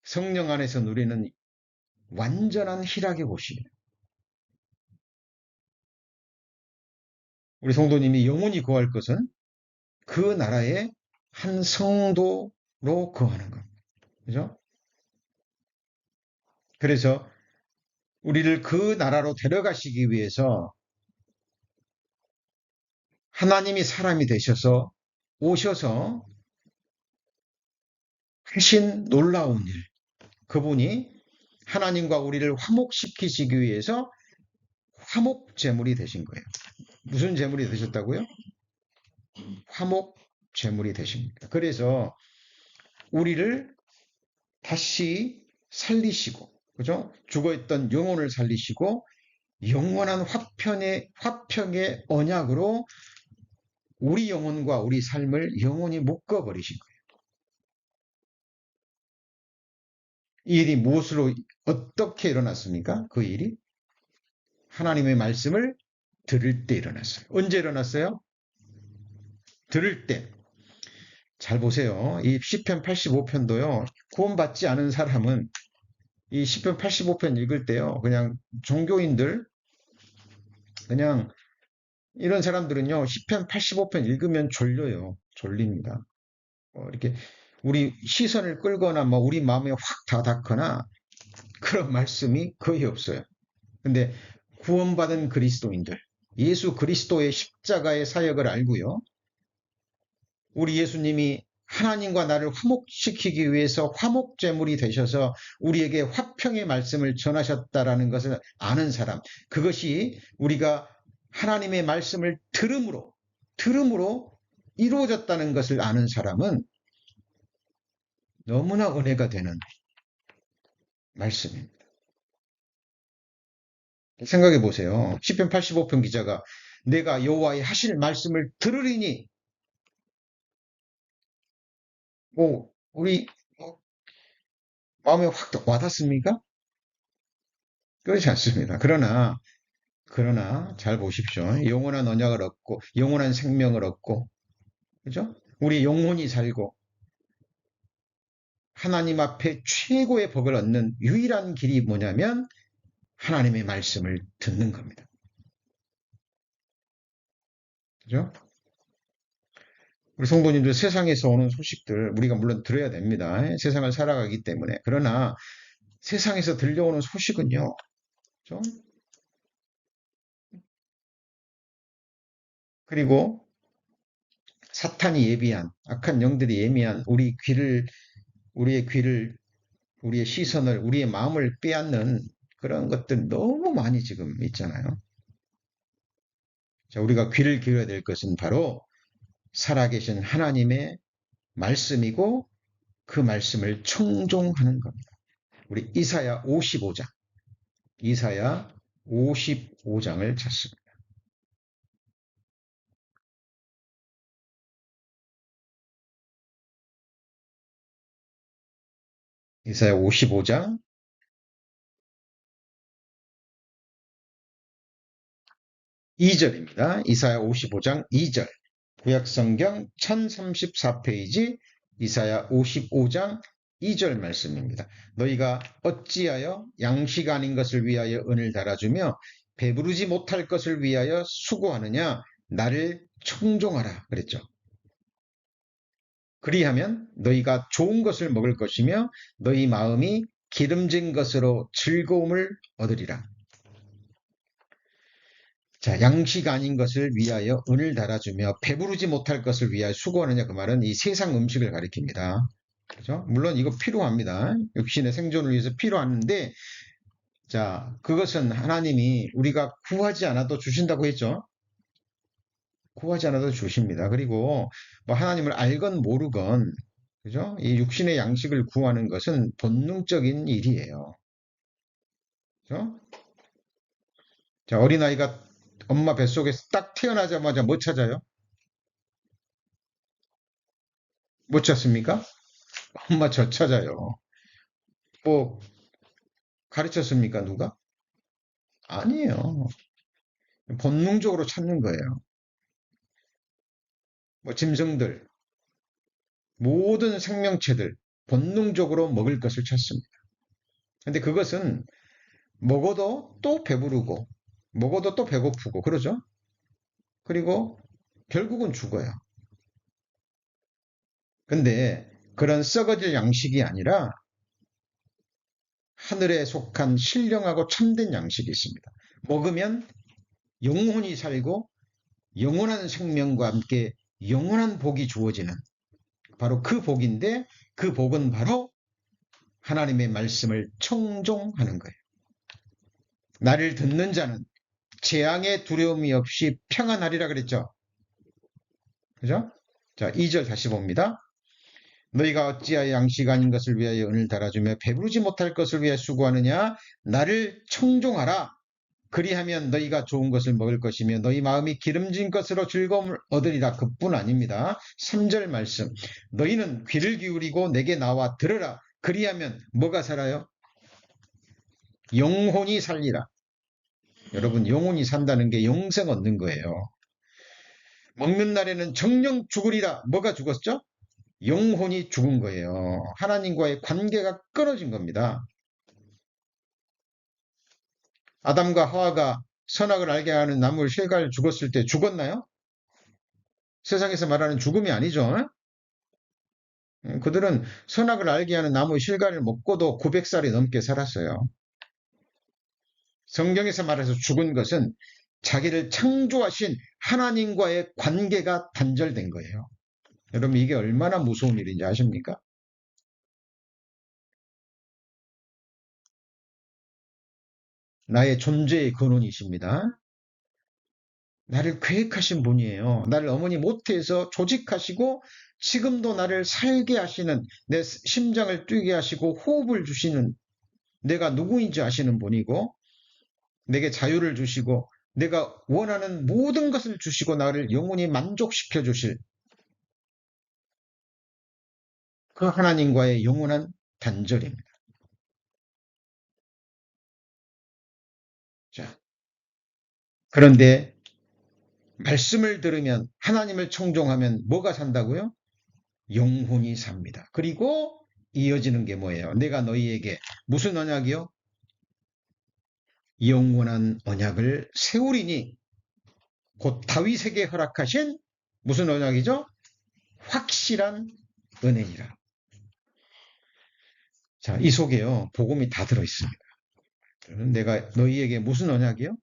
성령 안에서 누리는 완전한 희락의 곳이에요. 우리 성도님이 영원히 구할 것은 그 나라의 한 성도로 거하는 겁니다. 그죠? 그래서 우리를 그 나라로 데려가시기 위해서 하나님이 사람이 되셔서 오셔서 하신 놀라운 일. 그분이 하나님과 우리를 화목시키시기 위해서 화목 제물이 되신 거예요. 무슨 제물이 되셨다고요? 화목 제물이 되십니다. 그래서 우리를 다시 살리시고, 그죠? 죽어있던 영혼을 살리시고, 영원한 화평의 언약으로 우리 영혼과 우리 삶을 영원히 묶어버리신 거예요. 이 일이 무엇으로, 어떻게 일어났습니까? 그 일이? 하나님의 말씀을 들을 때 일어났어요. 언제 일어났어요? 들을 때. 잘 보세요. 이 시편 85편도요. 구원받지 않은 사람은 이 시편 85편 읽을 때요. 그냥 종교인들, 그냥 이런 사람들은요. 시편 85편 읽으면 졸려요. 졸립니다. 이렇게 우리 시선을 끌거나 뭐 우리 마음에 확 다닿거나 그런 말씀이 거의 없어요. 근데 구원받은 그리스도인들, 예수 그리스도의 십자가의 사역을 알고요. 우리 예수님이 하나님과 나를 화목시키기 위해서 화목제물이 되셔서 우리에게 화평의 말씀을 전하셨다라는 것을 아는 사람, 그것이 우리가 하나님의 말씀을 들음으로 이루어졌다는 것을 아는 사람은 너무나 은혜가 되는 말씀입니다. 생각해 보세요. 시편 85편 기자가 내가 여호와의 하실 말씀을 들으리니 우리 마음에 확 와닿습니까? 그렇지 않습니다. 그러나 잘 보십시오. 영원한 언약을 얻고 영원한 생명을 얻고 그죠? 우리 영혼이 살고 하나님 앞에 최고의 복을 얻는 유일한 길이 뭐냐면 하나님의 말씀을 듣는 겁니다. 그죠? 우리 성도님들 세상에서 오는 소식들 우리가 물론 들어야 됩니다. 세상을 살아가기 때문에. 그러나 세상에서 들려오는 소식은요. 그죠? 그리고 사탄이 예비한 악한 영들이 예미한 우리의 귀를 우리의 시선을 우리의 마음을 빼앗는 그런 것들 너무 많이 지금 있잖아요. 자, 우리가 귀를 기울여야 될 것은 바로 살아계신 하나님의 말씀이고 그 말씀을 청종하는 겁니다. 우리 이사야 55장을 찾습니다. 이사야 55장 2절입니다. 이사야 55장 2절. 구약성경 1034페이지 이사야 55장 2절 말씀입니다. 너희가 어찌하여 양식 아닌 것을 위하여 은을 달아주며 배부르지 못할 것을 위하여 수고하느냐? 나를 청종하라 그랬죠. 그리하면 너희가 좋은 것을 먹을 것이며 너희 마음이 기름진 것으로 즐거움을 얻으리라. 자, 양식 아닌 것을 위하여 은을 달아주며 배부르지 못할 것을 위하여 수고하느냐 그 말은 이 세상 음식을 가리킵니다. 그죠? 물론 이거 필요합니다. 육신의 생존을 위해서 필요한데 자, 그것은 하나님이 우리가 구하지 않아도 주신다고 했죠. 구하지 않아도 주십니다. 그리고 뭐 하나님을 알건 모르건 그죠? 이 육신의 양식을 구하는 것은 본능적인 일이에요. 그죠? 자, 어린아이가 엄마 뱃속에서 딱 태어나자마자 뭐 찾아요? 뭐 찾습니까? 엄마 저 찾아요. 뭐 가르쳤습니까? 누가? 아니에요. 본능적으로 찾는 거예요. 뭐 짐승들, 모든 생명체들 본능적으로 먹을 것을 찾습니다. 근데 그것은 먹어도 또 배부르고 먹어도 또 배고프고 그러죠? 그리고 결국은 죽어요. 근데 그런 썩어질 양식이 아니라 하늘에 속한 신령하고 참된 양식이 있습니다. 먹으면 영혼이 살고 영원한 생명과 함께 영원한 복이 주어지는 바로 그 복인데 그 복은 바로 하나님의 말씀을 청종하는 거예요. 나를 듣는 자는 재앙의 두려움이 없이 평안하리라 그랬죠. 그죠? 자, 2절 다시 봅니다. 너희가 어찌하여 양식 아닌 것을 위하여 은을 달아주며 배부르지 못할 것을 위하여 수고하느냐? 나를 청종하라. 그리하면 너희가 좋은 것을 먹을 것이며 너희 마음이 기름진 것으로 즐거움을 얻으리라. 그뿐 아닙니다. 3절 말씀. 너희는 귀를 기울이고 내게 나와 들으라. 그리하면 뭐가 살아요? 영혼이 살리라. 여러분, 영혼이 산다는 게 영생 얻는 거예요. 먹는 날에는 정령 죽으리라. 뭐가 죽었죠? 영혼이 죽은 거예요. 하나님과의 관계가 끊어진 겁니다. 아담과 하와가 선악을 알게 하는 나무 실과를 죽었을 때 죽었나요? 세상에서 말하는 죽음이 아니죠. 그들은 선악을 알게 하는 나무 실과를 먹고도 900살이 넘게 살았어요. 성경에서 말해서 죽은 것은 자기를 창조하신 하나님과의 관계가 단절된 거예요. 여러분, 이게 얼마나 무서운 일인지 아십니까? 나의 존재의 근원이십니다. 나를 계획하신 분이에요. 나를 어머니 모태에서 조직하시고 지금도 나를 살게 하시는, 내 심장을 뛰게 하시고 호흡을 주시는, 내가 누구인지 아시는 분이고 내게 자유를 주시고 내가 원하는 모든 것을 주시고 나를 영원히 만족시켜 주실 그 하나님과의 영원한 단절입니다. 자, 그런데 말씀을 들으면 하나님을 청종하면 뭐가 산다고요? 영혼이 삽니다. 그리고 이어지는 게 뭐예요? 내가 너희에게 무슨 언약이요? 영원한 언약을 세우리니 곧 다윗에게 허락하신 무슨 언약이죠? 확실한 은혜니라. 자, 이 속에요. 복음이 다 들어있습니다. 내가 너희에게 무슨 언약이요?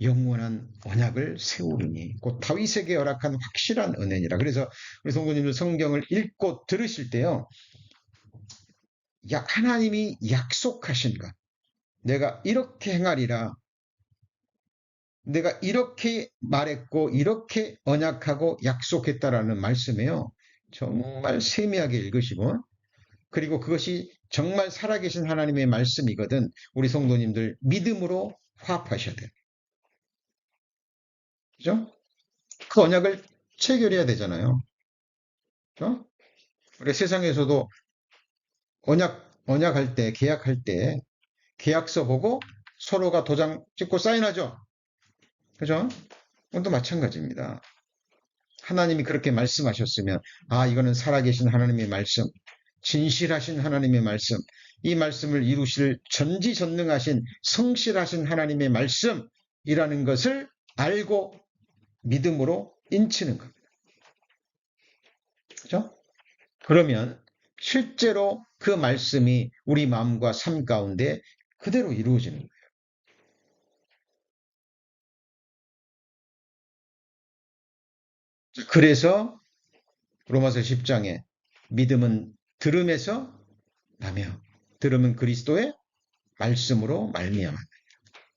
영원한 언약을 세우리니 곧 다윗에게 허락한 확실한 은혜니라. 그래서 우리 성도님들 성경을 읽고 들으실 때요. 하나님이 약속하신 것. 내가 이렇게 행하리라. 내가 이렇게 말했고 이렇게 언약하고 약속했다라는 말씀이에요. 정말 세미하게 읽으시고 그리고 그것이 정말 살아계신 하나님의 말씀이거든 우리 성도님들 믿음으로 화합하셔야 돼요. 그죠? 그 언약을 체결해야 되잖아요. 그죠? 우리 세상에서도 언약할 때, 계약할 때 계약서 보고 서로가 도장 찍고 사인하죠. 그죠? 그것도 마찬가지입니다. 하나님이 그렇게 말씀하셨으면 이거는 살아계신 하나님의 말씀, 진실하신 하나님의 말씀, 이 말씀을 이루실 전지전능하신 성실하신 하나님의 말씀이라는 것을 알고 믿음으로 인치는 겁니다. 그죠? 그러면 실제로 그 말씀이 우리 마음과 삶 가운데 그대로 이루어지는 거예요. 그래서 로마서 10장에 믿음은 들음에서 나며 들음은 그리스도의 말씀으로 말미암아.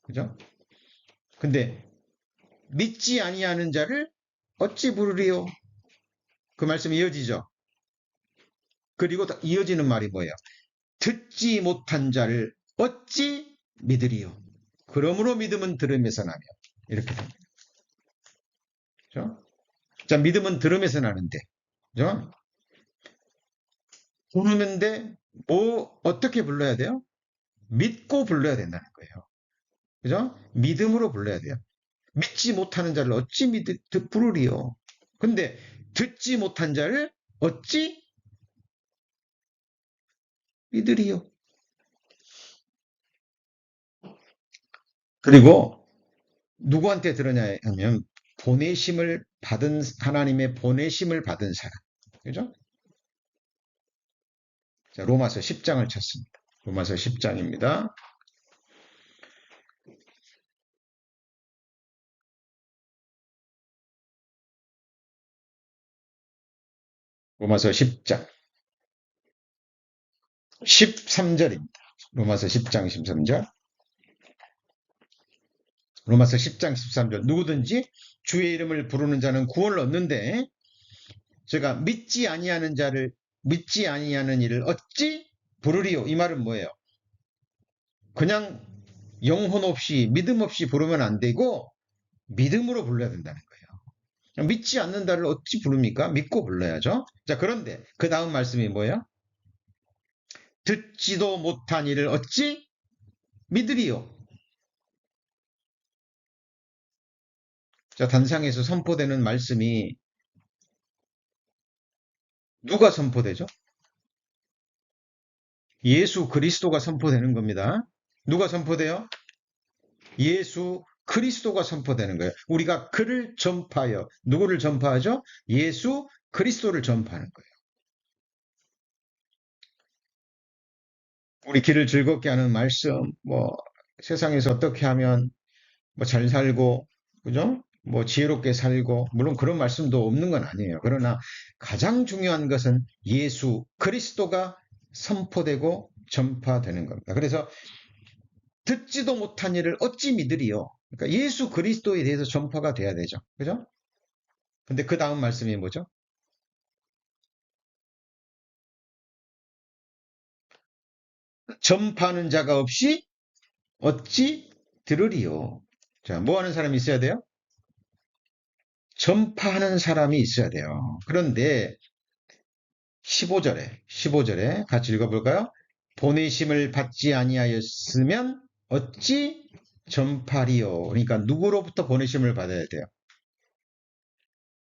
그죠? 근데 믿지 아니하는 자를 어찌 부르리요? 그 말씀이 이어지죠. 그리고 이어지는 말이 뭐예요? 듣지 못한 자를 어찌 믿으리요? 그러므로 믿음은 들음에서 나며 이렇게 됩니다. 그죠? 자, 믿음은 들음에서 나는데, 그죠? 부르는데 어떻게 불러야 돼요? 믿고 불러야 된다는 거예요. 그죠? 믿음으로 불러야 돼요. 믿지 못하는 자를 어찌 부르리요? 근데 듣지 못한 자를 어찌 믿으리요? 그리고 누구한테 들으냐 하면 하나님의 보내심을 받은 사람. 그죠? 자, 로마서 10장을 찾습니다. 로마서 10장입니다. 로마서 10장 13절입니다. 로마서 10장 13절. 로마서 10장 13절. 누구든지 주의 이름을 부르는 자는 구원을 얻는데 제가 믿지 아니하는 일을 어찌 부르리요? 이 말은 뭐예요? 그냥 영혼 없이 믿음 없이 부르면 안 되고 믿음으로 불러야 된다는 거예요. 믿지 않는다를 어찌 부릅니까? 믿고 불러야죠. 자, 그런데 그 다음 말씀이 뭐예요? 듣지도 못한 일을 어찌 믿으리요? 자, 단상에서 선포되는 말씀이 누가 선포되죠? 예수 그리스도가 선포되는 겁니다. 누가 선포돼요? 예수 그리스도가 선포되는 거예요. 우리가 그를 전파하여 누구를 전파하죠? 예수 그리스도를 전파하는 거예요. 우리 길을 즐겁게 하는 말씀, 세상에서 어떻게 하면 잘 살고, 그죠? 지혜롭게 살고, 물론 그런 말씀도 없는 건 아니에요. 그러나 가장 중요한 것은 예수 그리스도가 선포되고 전파되는 겁니다. 그래서 듣지도 못한 일을 어찌 믿으리요? 그러니까 예수 그리스도에 대해서 전파가 돼야 되죠. 그죠? 근데 그 다음 말씀이 뭐죠? 전파하는 자가 없이 어찌 들으리요? 자, 뭐 하는 사람이 있어야 돼요? 전파하는 사람이 있어야 돼요. 그런데 15절에 같이 읽어볼까요? 보내심을 받지 아니하였으면 어찌 전파리요? 그러니까 누구로부터 보내심을 받아야 돼요?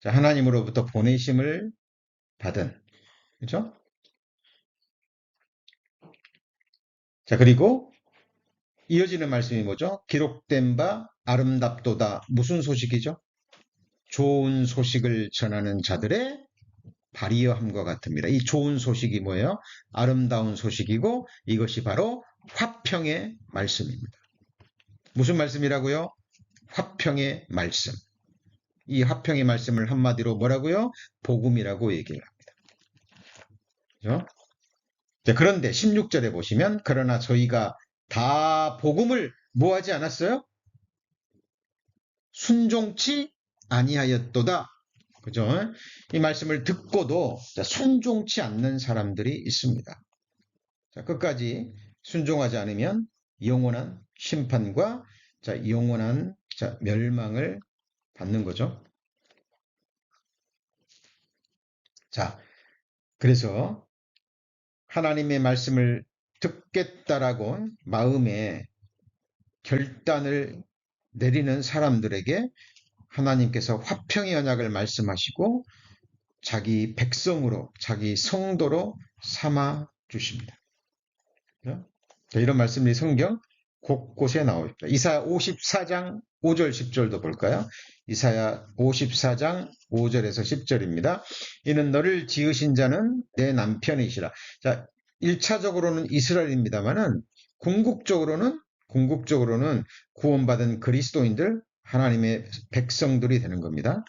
자, 하나님으로부터 보내심을 받은, 그죠? 자, 그리고 이어지는 말씀이 뭐죠? 기록된 바 아름답도다. 무슨 소식이죠? 좋은 소식을 전하는 자들의 발이여함과 같습니다. 이 좋은 소식이 뭐예요? 아름다운 소식이고 이것이 바로 화평의 말씀입니다. 무슨 말씀이라고요? 화평의 말씀. 이 화평의 말씀을 한마디로 뭐라고요? 복음이라고 얘기를 합니다. 그렇죠? 자, 그런데 16절에 보시면 그러나 저희가 다 복음을 뭐 하지 않았어요? 순종치 아니하였도다. 그죠? 이 말씀을 듣고도 순종치 않는 사람들이 있습니다. 자, 끝까지 순종하지 않으면 영원한 심판과 영원한 멸망을 받는 거죠. 자, 그래서 하나님의 말씀을 듣겠다라고 마음에 결단을 내리는 사람들에게 하나님께서 화평의 언약을 말씀하시고 자기 백성으로, 자기 성도로 삼아 주십니다. 이런 말씀이 성경 곳곳에 나옵니다. 이사야 54장 5절 10절도 볼까요? 이사야 54장 5절에서 10절입니다. 이는 너를 지으신 자는 내 남편이시라. 자, 1차적으로는 이스라엘입니다만은 궁극적으로는 구원받은 그리스도인들, 하나님의 백성들이 되는 겁니다.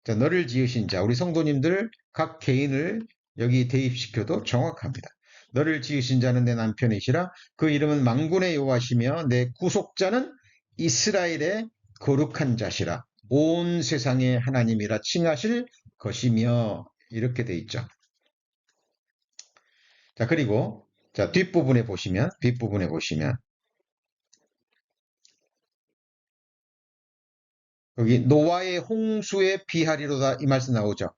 자, 너를 지으신 자, 우리 성도님들 각 개인을 여기 대입시켜도 정확합니다. 너를 지으신 자는 내 남편이시라. 그 이름은 만군의 여호와시며 내 구속자는 이스라엘의 거룩한 자시라. 온 세상의 하나님이라 칭하실 것이며 이렇게 돼 있죠. 자, 그리고 뒷부분에 보시면 여기 노아의 홍수에 비하리로다 이 말씀 나오죠.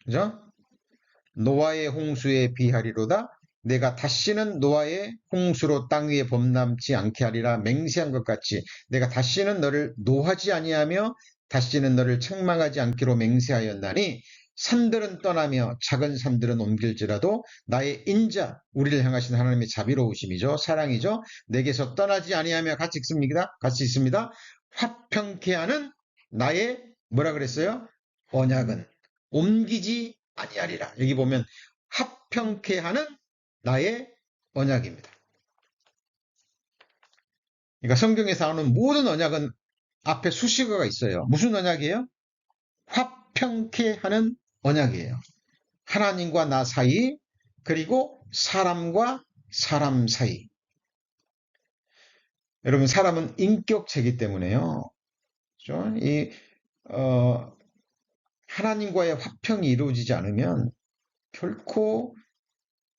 그죠? 노아의 홍수에 비하리로다. 내가 다시는 노아의 홍수로 땅 위에 범람치 않게 하리라 맹세한 것 같이 내가 다시는 너를 노하지 아니하며 다시는 너를 책망하지 않기로 맹세하였나니 산들은 떠나며 작은 산들은 옮길지라도 나의 인자 우리를 향하신 하나님의 자비로우심이죠. 사랑이죠. 내게서 떠나지 아니하며 같이 있습니다. 화평케 하는 나의 뭐라 그랬어요? 언약은 옮기지 아니하리라. 여기 보면 화평케 하는 나의 언약입니다. 그러니까 성경에서 나오는 모든 언약은 앞에 수식어가 있어요. 무슨 언약이에요? 화평케 하는 언약이에요. 하나님과 나 사이, 그리고 사람과 사람 사이. 여러분, 사람은 인격체이기 때문에요. 그렇죠? 하나님과의 화평이 이루어지지 않으면 결코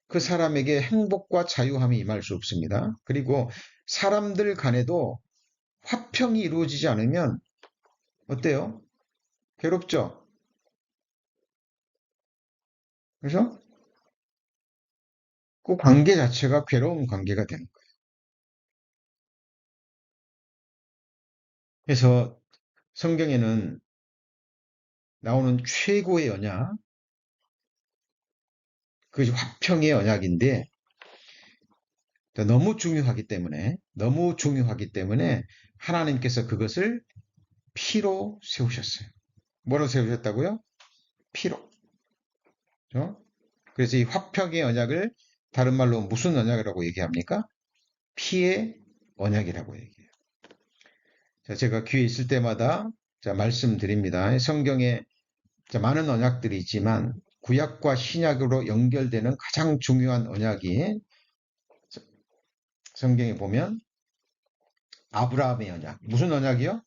그 사람에게 행복과 자유함이 임할 수 없습니다. 그리고 사람들 간에도 화평이 이루어지지 않으면 어때요? 괴롭죠? 그래서 그 관계 자체가 괴로운 관계가 되는 거예요. 그래서 성경에는 나오는 최고의 언약, 그것이 화평의 언약인데 너무 중요하기 때문에 하나님께서 그것을 피로 세우셨어요. 뭐로 세우셨다고요? 피로. 그렇죠? 그래서 이 화평의 언약을 다른 말로 무슨 언약이라고 얘기합니까? 피의 언약이라고 얘기해요. 자, 제가 기회 있을 때마다 말씀드립니다. 성경에 많은 언약들이 있지만 구약과 신약으로 연결되는 가장 중요한 언약이 성경에 보면 아브라함의 언약. 무슨 언약이요?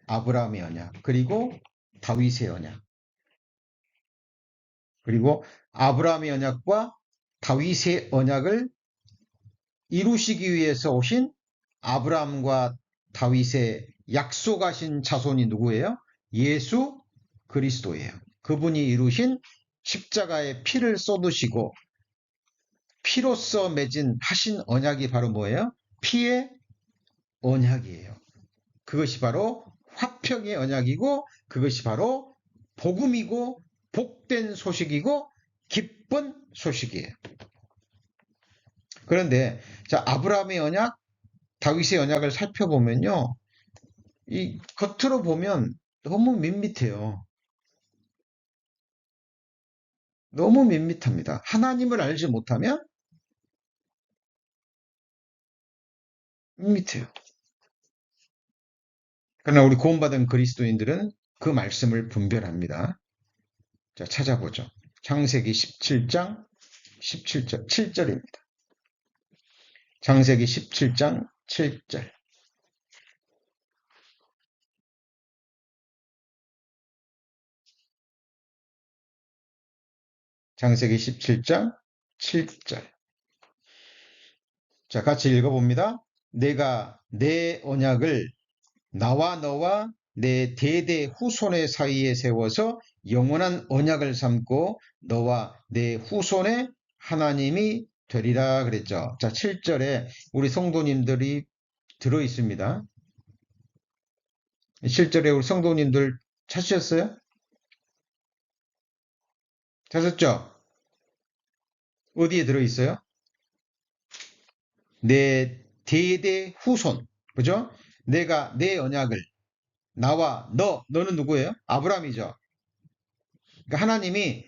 아브라함의 언약. 그리고 다윗의 언약. 그리고 아브라함의 언약과 다윗의 언약을 이루시기 위해서 오신 아브라함과 다윗의 약속하신 자손이 누구예요? 예수 그리스도예요. 그분이 이루신 십자가의 피를 쏟으시고 피로써 맺은 하신 언약이 바로 뭐예요? 피의 언약이에요. 그것이 바로 화평의 언약이고 그것이 바로 복음이고 복된 소식이고 기쁜 소식이에요. 그런데 자, 아브라함의 언약, 다윗의 언약을 살펴보면요. 이 겉으로 보면 너무 밋밋해요. 너무 밋밋합니다. 하나님을 알지 못하면 밋밋해요. 그러나 우리 구원받은 그리스도인들은 그 말씀을 분별합니다. 자, 찾아보죠. 창세기 17장 17절, 7절입니다. 창세기 17장 7절. 창세기 17장 7절. 자, 같이 읽어봅니다. 내가 내 언약을 나와 너와 내 대대 후손의 사이에 세워서 영원한 언약을 삼고 너와 내 후손의 하나님이 되리라 그랬죠. 자, 7절에 우리 성도님들이 들어 있습니다. 7절에 우리 성도님들 찾으셨어요? 찾았죠? 어디에 들어 있어요? 내 대대 후손. 그죠? 내가 내 언약을 나와 너는 누구예요? 아브라함이죠. 그러니까 하나님이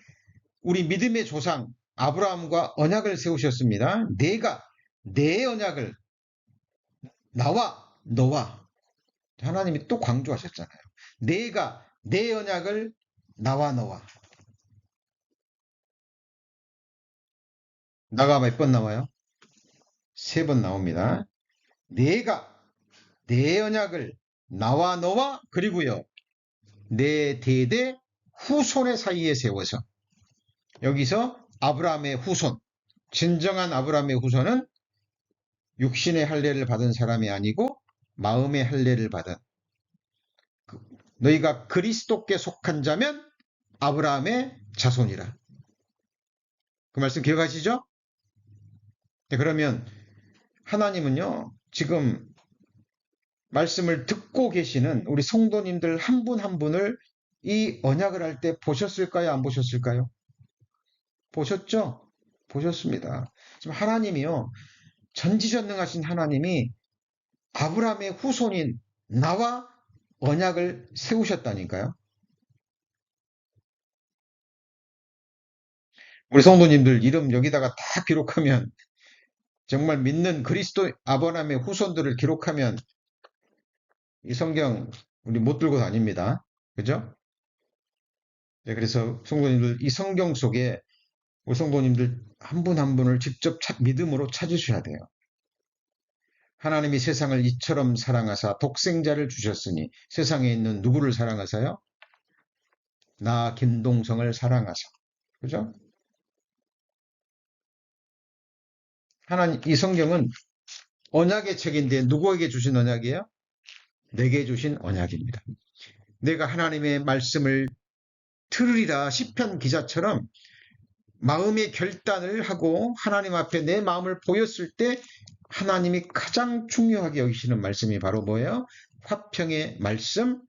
우리 믿음의 조상 아브라함과 언약을 세우셨습니다. 내가 내 언약을 나와 너와 하나님이 또 강조하셨잖아요. 내가 내 언약을 나와 너와 나가 몇 번 나와요? 3번 나옵니다. 내가 내 언약을 나와 너와 그리고요 내 대대 후손의 사이에 세워서 여기서 아브라함의 후손 진정한 아브라함의 후손은 육신의 할례를 받은 사람이 아니고 마음의 할례를 받은 너희가 그리스도께 속한 자면 아브라함의 자손이라. 그 말씀 기억하시죠? 네, 그러면 하나님은요 지금 말씀을 듣고 계시는 우리 성도님들 한 분 한 분을 이 언약을 할 때 보셨을까요? 안 보셨을까요? 보셨죠? 보셨습니다. 지금 하나님이요 전지전능하신 하나님이 아브라함의 후손인 나와 언약을 세우셨다니까요. 우리 성도님들 이름 여기다가 다 기록하면, 정말 믿는 그리스도 아브라함의 후손들을 기록하면 이 성경 우리 못 들고 다닙니다. 그죠? 네, 그래서 성도님들 이 성경 속에 우리 성도님들 한 분 한 분을 직접 믿음으로 찾으셔야 돼요. 하나님이 세상을 이처럼 사랑하사 독생자를 주셨으니 세상에 있는 누구를 사랑하사요? 나 김동성을 사랑하사. 그죠? 하나님, 이 성경은 언약의 책인데 누구에게 주신 언약이에요? 내게 주신 언약입니다. 내가 하나님의 말씀을 들으리라 시편 기자처럼 마음의 결단을 하고 하나님 앞에 내 마음을 보였을 때 하나님이 가장 중요하게 여기시는 말씀이 바로 뭐예요? 화평의 말씀,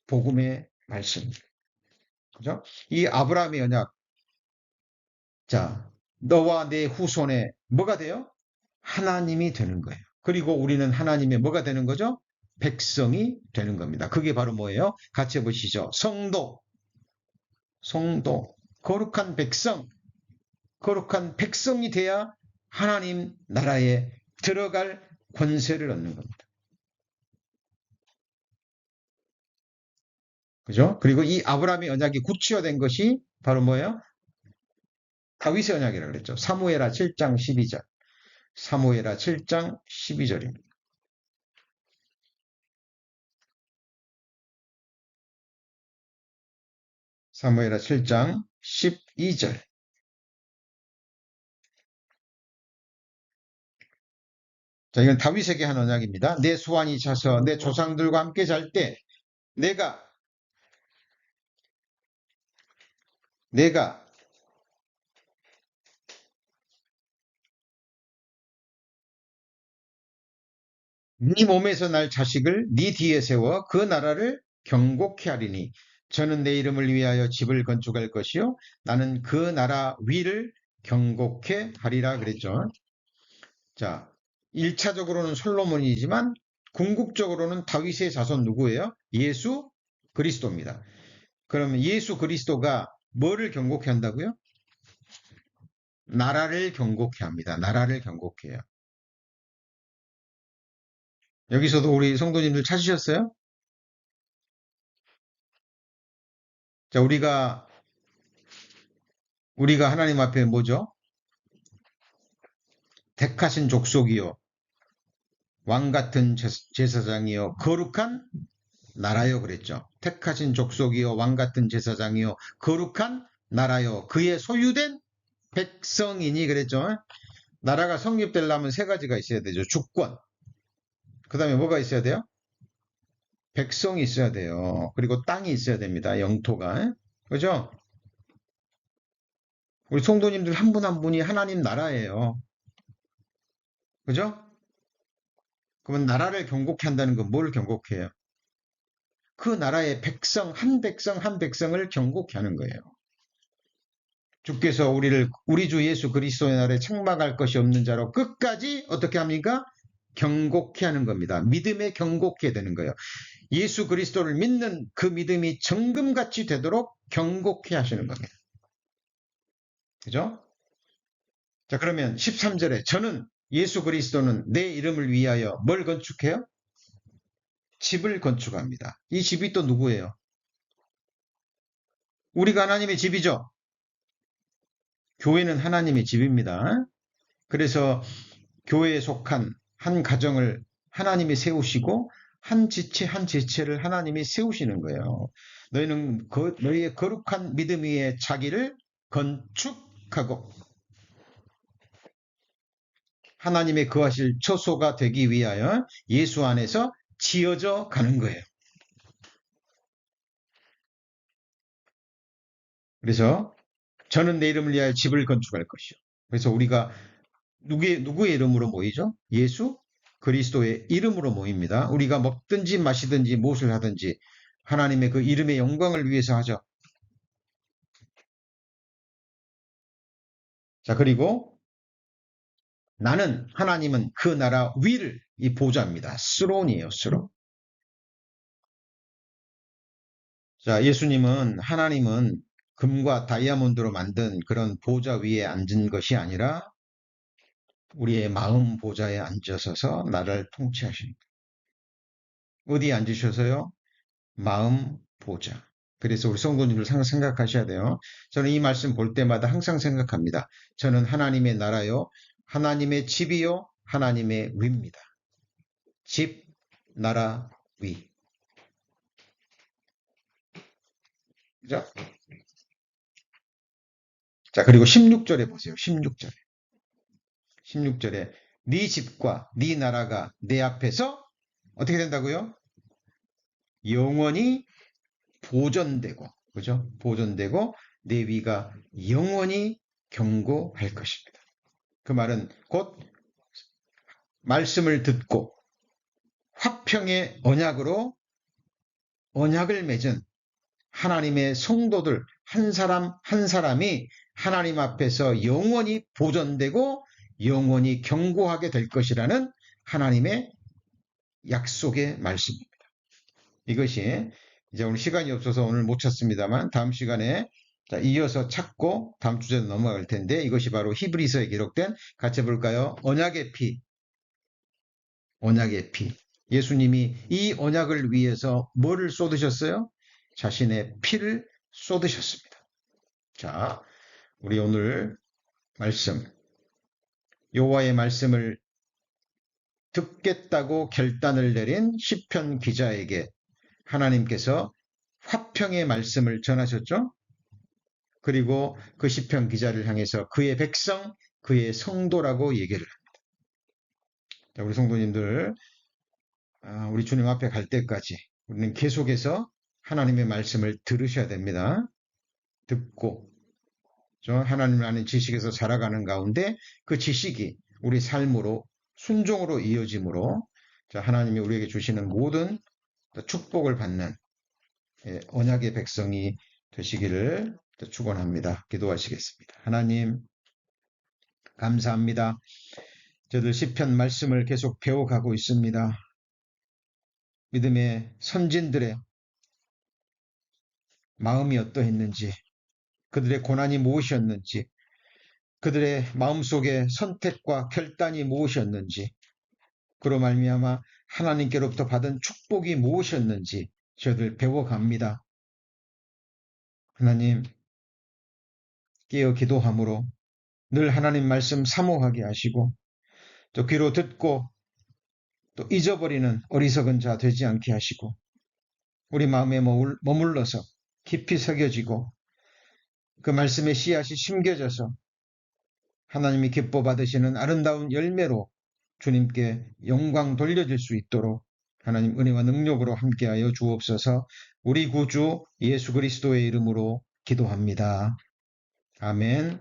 복음의 말씀. 그죠? 이 아브라함의 언약. 자, 너와 내 후손에 뭐가 돼요? 하나님이 되는 거예요. 그리고 우리는 하나님의 뭐가 되는 거죠? 백성이 되는 겁니다. 그게 바로 뭐예요? 같이 해보시죠. 성도, 거룩한 백성, 거룩한 백성이 돼야 하나님 나라에 들어갈 권세를 얻는 겁니다. 그죠? 그리고 이 아브라함의 언약이 구체화된 것이 바로 뭐예요? 다윗의 언약이라고 그랬죠. 사무엘하 7장 12절. 사무엘하 7장 12절입니다. 사무엘하 7장 12절. 자, 이건 다윗에게 한 언약입니다. 내 수완이 차서 내 조상들과 함께 잘 때 내가 네 몸에서 날 자식을 네 뒤에 세워 그 나라를 경고케 하리니 저는 내 이름을 위하여 집을 건축할 것이요 나는 그 나라 위를 경고케 하리라 그랬죠. 자, 1차적으로는 솔로몬이지만 궁극적으로는 다윗의 자손 누구예요? 예수 그리스도입니다. 그러면 예수 그리스도가 뭐를 경고케 한다고요? 나라를 경고케 합니다. 나라를 경고케 해요. 여기서도 우리 성도님들 찾으셨어요? 자, 우리가 하나님 앞에 뭐죠? 택하신 족속이요, 왕 같은 제사장이요, 거룩한 나라요 그랬죠. 택하신 족속이요, 왕 같은 제사장이요, 거룩한 나라요, 그의 소유된 백성이니 그랬죠. 나라가 성립되려면 세 가지가 있어야 되죠. 주권, 그 다음에 뭐가 있어야 돼요? 백성이 있어야 돼요. 그리고 땅이 있어야 됩니다. 영토가. 그죠? 우리 성도님들 한 분 한 분이 하나님 나라예요. 그죠? 그러면 나라를 경고케 한다는 건 뭘 경고케 해요? 그 나라의 백성, 한 백성, 한 백성을 경고케 하는 거예요. 주께서 우리 주 예수 그리스도의 날에 책망할 것이 없는 자로 끝까지 어떻게 합니까? 경고케 하는 겁니다. 믿음에 경고케 되는 거예요. 예수 그리스도를 믿는 그 믿음이 정금같이 되도록 경고케 하시는 겁니다. 그죠? 자, 그러면 13절에 저는 예수 그리스도는 내 이름을 위하여 뭘 건축해요? 집을 건축합니다. 이 집이 또 누구예요? 우리가 하나님의 집이죠. 교회는 하나님의 집입니다. 그래서 교회에 속한 한 가정을 하나님이 세우시고 한 지체 한 지체를 하나님이 세우시는 거예요. 너희는 너희의 거룩한 믿음 위에 자기를 건축하고 하나님의 거하실 처소가 되기 위하여 예수 안에서 지어져 가는 거예요. 그래서 저는 내 이름을 위하여 집을 건축할 것이요. 그래서 우리가 누구의 이름으로 모이죠? 예수 그리스도의 이름으로 모입니다. 우리가 먹든지 마시든지 무엇을 하든지 하나님의 그 이름의 영광을 위해서 하죠. 자, 그리고 하나님은 그 나라 위를, 이 보좌입니다. 스론이에요, 스론. 자, 하나님은 금과 다이아몬드로 만든 그런 보좌 위에 앉은 것이 아니라 우리의 마음 보좌에 앉으셔서 나를 통치하십니다. 어디에 앉으셔서요? 마음 보좌. 그래서 우리 성도님들 생각하셔야 돼요. 저는 이 말씀 볼 때마다 항상 생각합니다. 저는 하나님의 나라요, 하나님의 집이요, 하나님의 위입니다. 집, 나라, 위. 그죠? 자, 그리고 16절에 보세요. 16절에. 16절에 네 집과 네 나라가 내 앞에서 어떻게 된다고요? 영원히 보존되고, 그죠? 보존되고 내 위가 영원히 경고할 것입니다. 그 말은 곧 말씀을 듣고 화평의 언약으로 언약을 맺은 하나님의 성도들 한 사람 한 사람이 하나님 앞에서 영원히 보존되고 영원히 경고하게 될 것이라는 하나님의 약속의 말씀입니다. 이것이 이제 오늘 시간이 없어서 오늘 못 찾습니다만 다음 시간에 이어서 찾고 다음 주제로 넘어갈 텐데 이것이 바로 히브리서에 기록된 같이 볼까요? 언약의 피. 언약의 피. 예수님이 이 언약을 위해서 뭐를 쏟으셨어요? 자신의 피를 쏟으셨습니다. 자, 우리 오늘 말씀, 여호와의 말씀을 듣겠다고 결단을 내린 시편 기자에게 하나님께서 화평의 말씀을 전하셨죠? 그리고 그 시편 기자를 향해서 그의 백성, 그의 성도라고 얘기를 합니다. 자, 우리 성도님들, 우리 주님 앞에 갈 때까지 우리는 계속해서 하나님의 말씀을 들으셔야 됩니다. 듣고 하나님 아는 지식에서 살아가는 가운데 그 지식이 우리 삶으로 순종으로 이어짐으로 하나님이 우리에게 주시는 모든 축복을 받는 언약의 백성이 되시기를 축원합니다. 기도하시겠습니다. 하나님 감사합니다. 저들 시편 말씀을 계속 배워가고 있습니다. 믿음의 선진들의 마음이 어떠했는지, 그들의 고난이 무엇이었는지, 그들의 마음속에 선택과 결단이 무엇이었는지, 그로 말미암아 하나님께로부터 받은 축복이 무엇이었는지 저희들 배워갑니다. 하나님, 깨어 기도함으로 늘 하나님 말씀 사모하게 하시고 또 귀로 듣고 또 잊어버리는 어리석은 자 되지 않게 하시고 우리 마음에 머물러서 깊이 새겨지고 그 말씀의 씨앗이 심겨져서 하나님이 기뻐 받으시는 아름다운 열매로 주님께 영광 돌려질 수 있도록 하나님 은혜와 능력으로 함께하여 주옵소서. 우리 구주 예수 그리스도의 이름으로 기도합니다. 아멘.